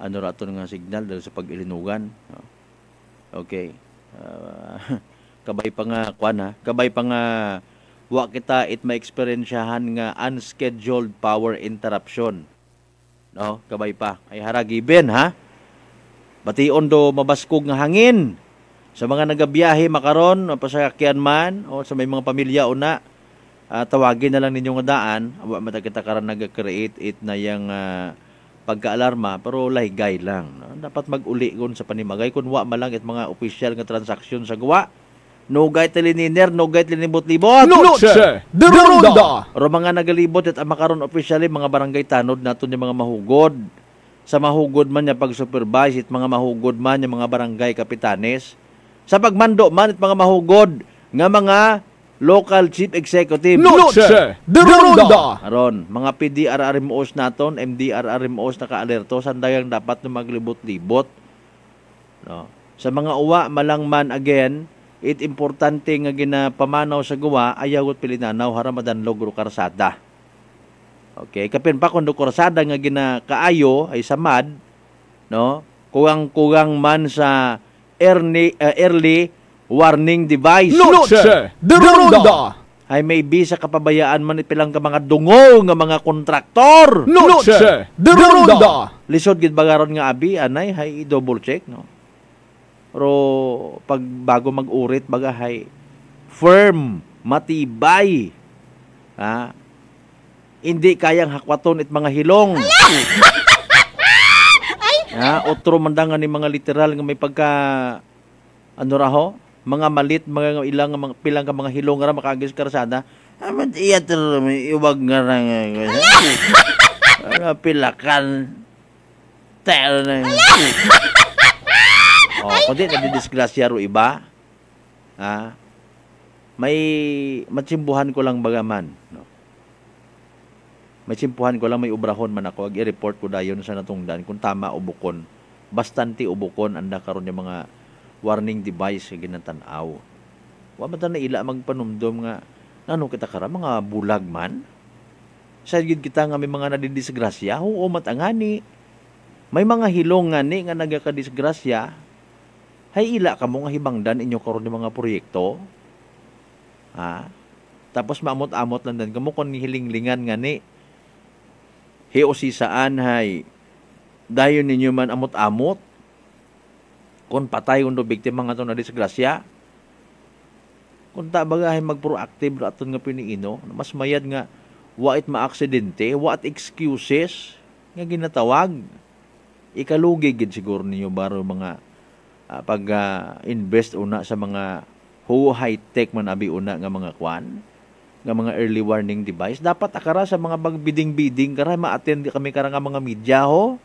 ano raton nga signal dahil sa pag-ilinugan. Okay. Kabay pa nga kwan ha. Kabay pa nga wa kita it ma-experiensyahan nga unscheduled power interruption. No, kabay pa. Ay haragiben ha. Bation do mabaskog nga hangin. Sa mga nagabiyahe makaron o pasakyan man o sa may mga pamilya una, tawagin na lang ninyo nga daan. Wa mata kita karon nag-create it na yang pagka-alarma pero lahigay lang. No? Dapat mag-uli kon sa panimagay kun wa malang it mga official nga transaksyon sa gawa. No gay telininer, no gay telinibot-libot. Noche de Ronda. Oro mga nagalibot at makaron officially mga barangay tanod naton yung mga mahugod. Sa mahugod man niya pag-supervise it mga mahugod man yung mga barangay kapitanes. Sa pagmando man it mga mahugod nga mga local chief executive. Noche de Ronda. Aron, mga PDRRMOs naton, MDRRMOs naka-alerto sandayang dapat na maglibot-libot. No. Sa mga uwa malang man again, it importante nga ginapamanaw sa gawa ayaw at pilinanaw haramadan logro karsada. Okay, kapin pa kundo karsada nga ginakaayo ay samad, no? Kugang man sa early warning device. Noche de Ronda. Ay may bisa kapabayaan man ipilang ka mga dungo nga mga kontraktor. Noche de Ronda. Lisod gid bagaron nga abi anay hay double check, no? Pero pag bago mag-urit bagahay firm, matibay. Ha? Hindi kayang hakwaton it mga hilong. Ha, otro mandangan ni mga literal nga may pagka ano raho, mga malit, mga ilang mga pilang ka mga hilong ra makagis karsada. Aman iya ter iwag nga ra nga pilakan. Tel na. Kundi nadidisgrasya ro iba. May matsimbuhan ko lang bagaman. No? May simpuhan ko lang, may ubrahon man ako. I-report ko dayon sa natungdan kung tama o bukon. Bastante o bukon, anda karon yung mga warning device sa ginatanaw. Wa man na ila magpanumdom nga, ano kita kara, mga bulag man? Sa gid kita nga may mga nadidisgrasya, oo matangani. May mga hilong nga ni nga nagakadisgrasya, hay ila ka mo nga hibangdan inyo karon yung mga proyekto. Tapos maamot-amot lang din kamo kon hilinglingan nga ni. Heo si saan hay dayon ninyo man amot-amot kon patay undo biktima nga to na disgrasya. Kun ta bagahay magproactive aton nga piniino, mas mayad nga wa it maaksidente, wa it excuses nga ginatawag. Ikalugi gid siguro ninyo baro mga pag-invest una sa mga high-tech man abi una nga mga kwan, nga mga early warning device. Dapat akara sa mga bagbiding-biding kara ma-attend kami kara nga mga media ho.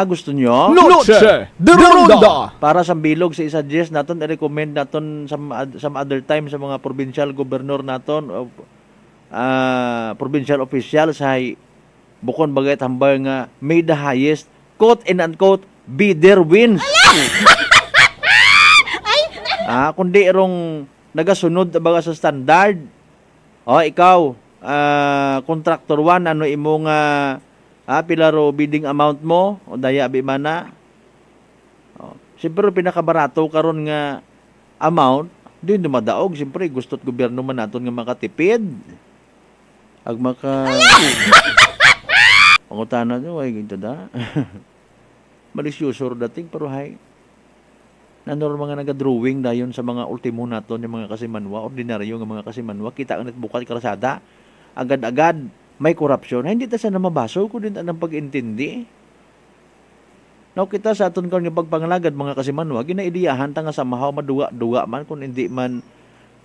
Gusto nyo? Noche de Ronda. Para sa bilog sa i-suggest naton, i-recommend naton some other time sa mga provincial governor naton, provincial officials hay bukon bagay tambay nga may the highest quote and unquote bidder wins. Kundi rong nagasunod baga sa standard. Ikaw, contractor 1, ano imong pilaro bidding amount mo o daya abi mana. Siyempre pinakabarato karon nga amount, din dumadaog. Siyempre gusto't gobyerno man naton nga makatipid. Ag maka pangutana nyo, ay ginto da. Malisyusor dating, pero hay, nanor mga nagadrawing dayon sa mga ultimo naton, yung mga kasimanwa, ordinaryo nga mga kasimanwa, kita ang bukat karasada, agad-agad, may korupsyon. Hindi ta sana mabaso, kung din ang pag-intindi. Now, kita sa aton karon nga pagpangalagad, mga kasimanwa, ginaidiyahan ta nga sa mahaw, maduwa-duwa man, kung hindi man,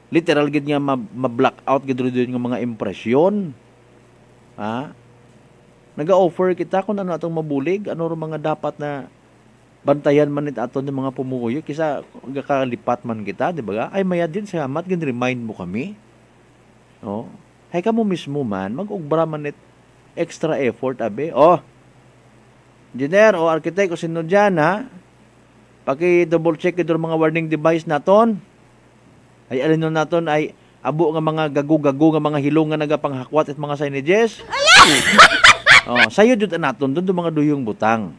literal gid nga ma-blackout gid rin nga mga impresyon. Naga-offer kita kung ano atong mabulig, ano ro mga dapat na bantayan man nit aton ng mga pumuyo kisa gakalipat man kita, di ba? Ay maya din salamat gid remind mo kami. Hay kamo mismo man mag-ugbra man nit extra effort abe. Engineer o architect o sino dyan paki-double check ito mga warning device naton. Ay alin nun naton ay abo nga mga gago-gago nga mga hilong nga nagapanghakwat at mga signages. Sayo jud naton doon mga duyong butang.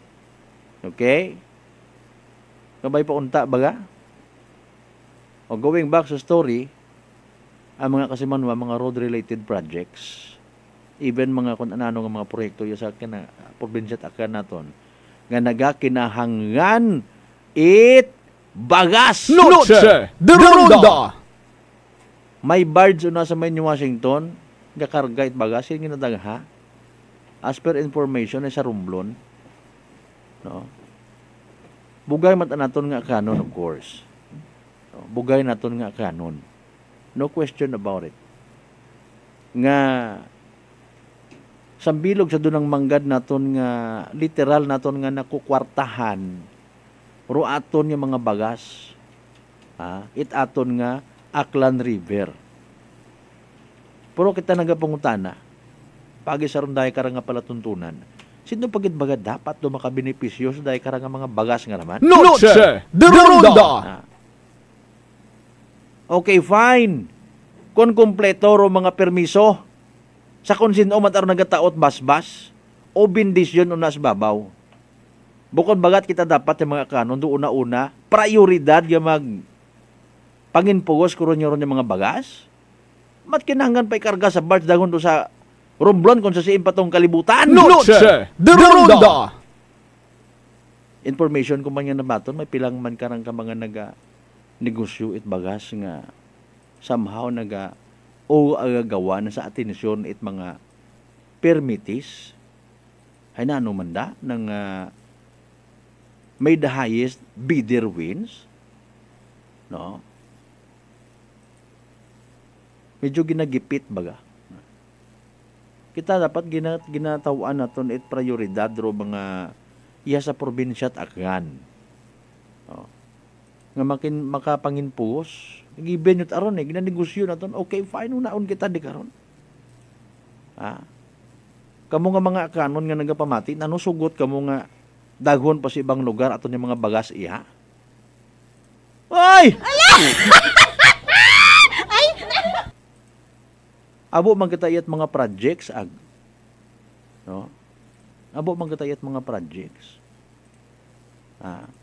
Okay? Kabay pa unta baga? Going back sa story, ang mga kasimanwa, mga road-related projects, even mga kung ano nga mga proyekto yung sa akin na probinsya at akan naton, nga nagakinahangan bagas! Noche de Ronda! May barge na sa New Washington, gakarga it bagas, yung ginadagha. As per information, ay sa Romblon. Bugay man naton nga kanon, of course. Bugay naton nga kanon. No question about it. Nga, sambilog sa dunang manggad naton nga, literal naton nga nakukwartahan, ruaton yung mga bagas. Itaton nga, Aklan River. Pero kita nagapangutana, pagi sa ron dahil karang nga palatuntunan, sino pagit baga dapat do makabenepisyo sa dahil karang nga mga bagas nga naman? Noche de Ronda! Okay, fine. Kung kumpleto ro mga permiso, sa kung sino matar nagataot basbas, o bindisyon o nasbabaw. Bukod bagat kita dapat yung mga kanon, do una-una, prioridad yung panginpugos kuro nyo ron yung mga bagas. Mat kinahanggan pa ikarga sa barge dagon do sa Romblon kung sa siin patong kalibutan. Noche de Ronda! Information kung man nga nabaton, may pilang man karang ka mga negosyo it bagas nga somehow agagawa na sa atensyon it mga permitis ay naano man da ng may the highest bidder wins, medyo ginagipit baga. Kita dapat ginatawaan naton it prioridad ro mga iya sa probinsya at akan. Nga makapanginpus, giben yun aron ginanegosyo naton, okay, fine, unaon kita di karon. Kamu nga mga kanon nga nagapamati, nanusugot kamu nga daghon pa sa ibang lugar aton yung mga bagas iya. Ay! Abo man kita iyat mga projects Abo man kita iyat mga projects.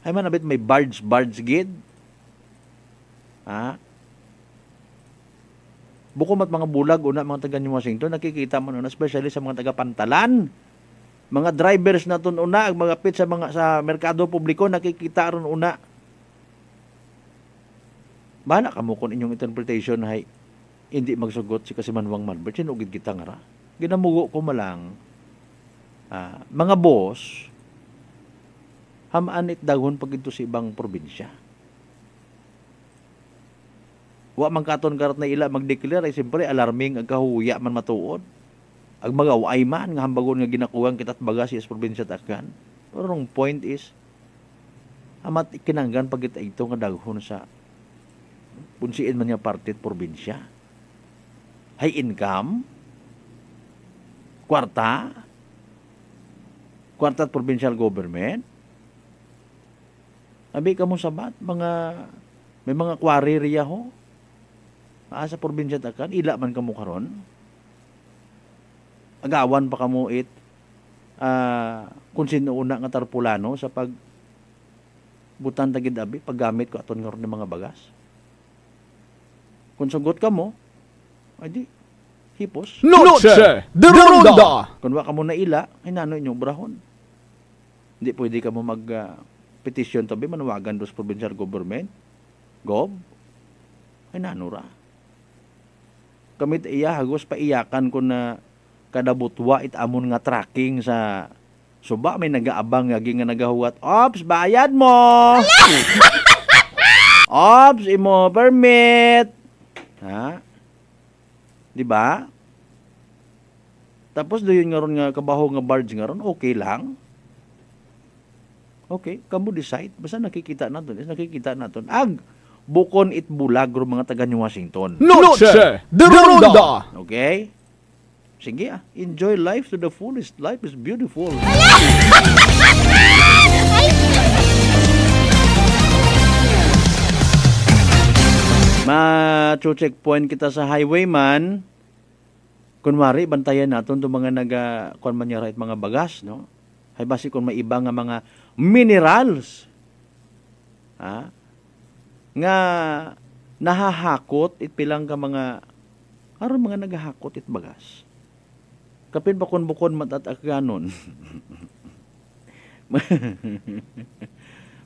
Ay man abit may barge gid. Buko mat mga bulag una mga taga New Washington nakikita man una especially sa mga taga Pantalan. Mga drivers naton una ag mga pit sa merkado publiko nakikita ron una. Bana kamo kon inyong interpretation hay hindi magsugot si Kasimanwang Malbert, sinugid kita nga ra. Ginamugo ko malang, mga boss, hamaan it daghon pag ito sa ibang probinsya. Wa man katon karat na ila mag-declare, ay siyempre alarming ang kahuya man matuod. Ang mga way man, nga hambagon nga ginakuwang kitat bagas sa probinsya takan. Pero ang point is, amat kinanggan pag ito nga daghon sa punsiin man niya partit probinsya. High income, kwarta at provincial government, Abi ka mo sabat, may mga quarry riya ho. Sa probinsya takan, ila man ka mo karon. Agawan pa ka mo kung sino una nga tarpulano sa butan tagid abi, paggamit ko aton nga ron ng mga bagas. Kung sugot ka mo, ay di, hipos. Noche de Ronda! Kung wa ka mo na ila, ay nano inyong brahon. Hindi pwede ka mo petition tabi manawagan dos provincial government ay nanura kamit iya hagos paiyakan ko na kadabutwa amon nga tracking sa suba may nagaabang nga nagahuwat ops bayad mo ops imo permit ha di ba tapos doon nga ron nga kabaho nga barge nga ron okay lang. Okay, kamu decide. Basta nakikita natin. Bukon it bulag mga taga New Washington. Noche de Ronda! Okay? Sige enjoy life to the fullest. Life is beautiful. Ma-checkpoint kita sa highway man. Kunwari, bantayan natin itong mga kuan man niya right, mga bagas, no? Hay basi kung may iba nga mga minerals nga nahahakot pilang ka mga aron mga nagahakot bagas kapin bakon-bukon matataganon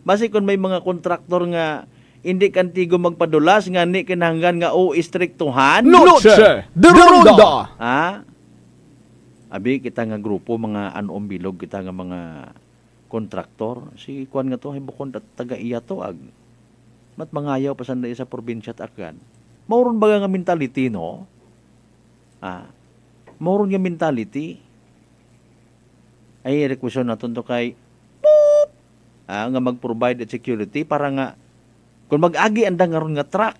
basi kung may mga kontraktor nga hindi kantigo magpadulas nga ni kinahanglan nga istriktuhan Noche de Ronda abi kita nga grupo mga anom bilog kita nga mga kontraktor si kuan nga to hay bukon taga iya to mat mangayaw pa sanday sa probinsya takan mauron ba nga mentality no mauron nga mentality ay requisition naton to kay nga mag-provide at security para nga kung mag-agi anda nga ron nga truck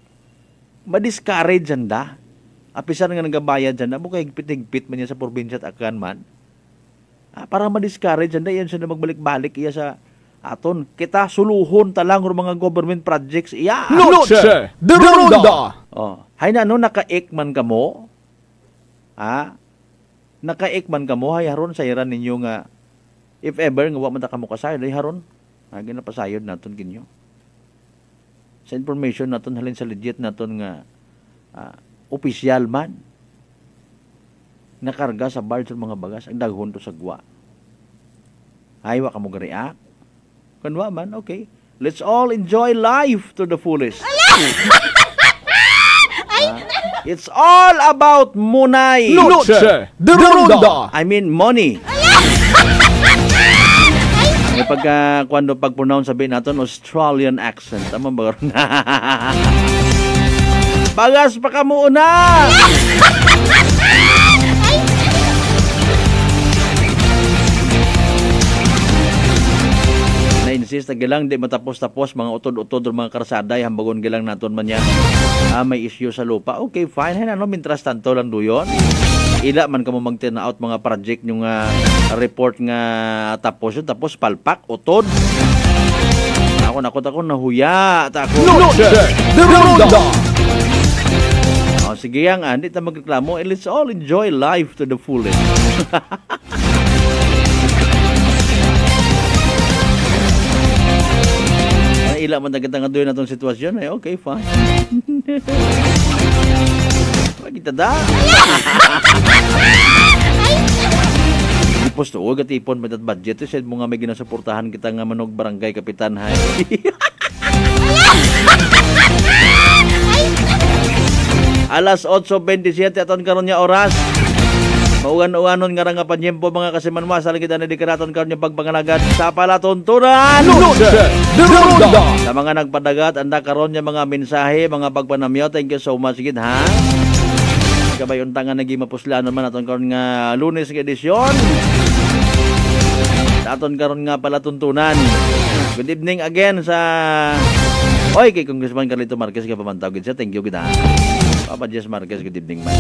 ma-discourage anda apisan nga nagabayad dyan na mukha higpit-higpit man niya sa probinsya at akan man. Para ma-discourage dyan, yan siya na magbalik-balik iya sa aton. Kita suluhon talang mga government projects iya. Noche de Ronda! Hay na naka-ek man ka mo. Naka-ek man ka mo, hay haron sayiran ninyo nga if ever nga wak man ka mo kasayod, hay haron. Ginapasayod naton kinyo. Sa information naton halin sa legit naton nga opisyal man nakarga sa barge ng mga bagas ang daghon to sa gwa. Aywa ka mo ga-react. Kunwa man, okay. Let's all enjoy life to the fullest. It's all about munay. Noche de Ronda! I mean money. Quando pag-pronounce sabihin natin Australian accent. Tama ba? Bagas pa ka muna! Na-insist na gilang, di matapos-tapos, mga utod-utod mga karsada, hambagon gilang naton man yan. May issue sa lupa. Okay, fine. Mintras tanto lang doon. Ila man ka mo mag-turn-out mga project yung report nga tapos yun. Tapos palpak, utod. Ako nahuya. Noche de Ronda! Sige yang hindi ta magreklamo. Let's all enjoy life to the fullest. Ila man kita nga doon natong sitwasyon ay okay fine. Kita da. Ipos to gatipon med budget said mo nga may ginasuportahan kita nga manog barangay kapitan hay. Alas 8:27 aton karon nya oras. Maugan-uganon nga nga panyempo mga kasimanwa sa kita na dikaraton karon nya pagpangalagad sa palatuntunan. Sa mga nagpadagat anda karon nya mga mensahe, mga pagpanamyo. Thank you so much gid ha. Kabayon tangan nagi mapuslaan man aton karon nga Lunes nga edisyon. Aton karon nga palatuntunan. Good evening again sa kay Congressman Carlito Marquez ka pamantawag siya. Thank you kita. Papa Jess Marquez, good evening man.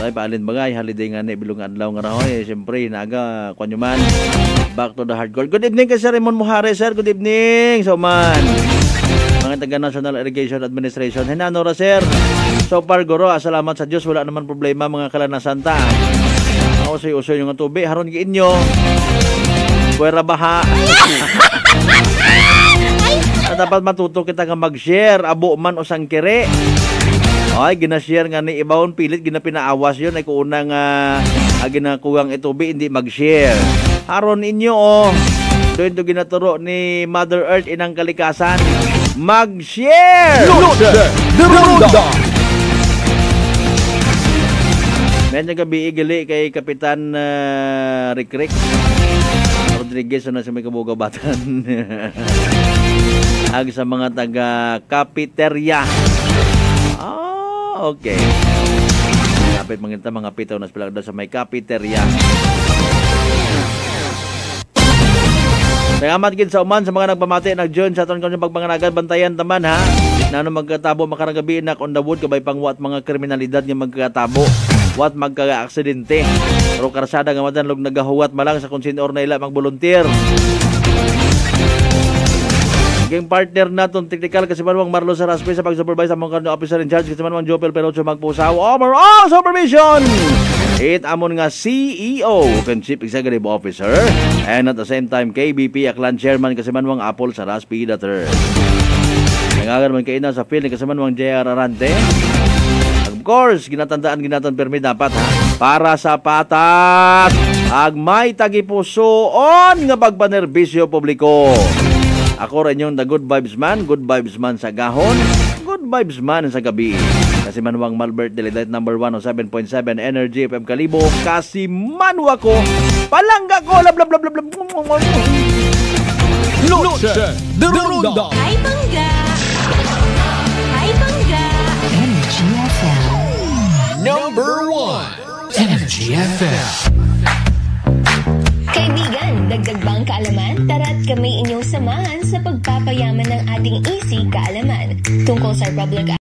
Ay, paalin bagay, holiday nga ni bilong adlaw nga rahoy. Siyempre, naga, kung man, back to the hardcore. Good evening kay Sir Raymond Muhares, sir. Good evening. So man, mga taga National Irrigation Administration. Hinanora, sir. So far, guro, salamat sa Diyos. Wala naman problema, mga kalanasanta. Usoy-usoy yung tubig. Haron giin nyo. Puwera baha. Dapat matuto kita nga mag-share. Abo man o sangkere. Ay, ginashare nga ni ibawon pilit. Ginapinaawas yun. Ay kuunang ginakuwang itubig. Hindi mag-share. Haron inyo doon to ginaturo ni Mother Earth inang kalikasan. Mag-share! Medyo gabi igali kay Kapitan Rick Rodriguez na sa may kabugabatan. Ag sa mga taga Kapiterya. Okay. Kapit mga pitaw na spilag sa may Kapiterya. Salamat gid sa uman sa mga nagpamati nag-join sa aton kanyang pagpanganagan. Bantayan taman ha. Nano magkatabo makaragabi nak on the wood kabay pangwat mga kriminalidad nga magkatabo. Wat magka-aksidente. Pero karsada nga madan log nagahuwat malang sa kung sino or na ila mag-volunteer. Game partner naton technical kasi manwang Marlo Saraspe sa pag-supervise sa mga officer in charge kasi manwang Jopel Perocho magpusaw. Overall supervision! It amon nga CEO and Chief Executive Officer and at the same time KBP Aklan Chairman kasi manwang Apple Saraspe III. Nangagan man kaina sa field kasi manwang JR Arante. Of course, ginatan permi dapat ha. Para sa patas, agmay tagipusoon nga pagpanerbisyo publiko. Ako rin yung the good vibes man sa gahon, good vibes man sa gabi. Kasi manwang Malbert Delight number 107.7 Energy FM Kalibo. Kasi manwa ko, palangga ko, lablab. Noche de Ronda. Hi, Bangga! Energy FM. Number 1. Energy FM. Kaibigan, dagdag bang kaalaman? Tara't kami inyong samahan sa pagpapayaman ng ating easy kaalaman tungkol sa problem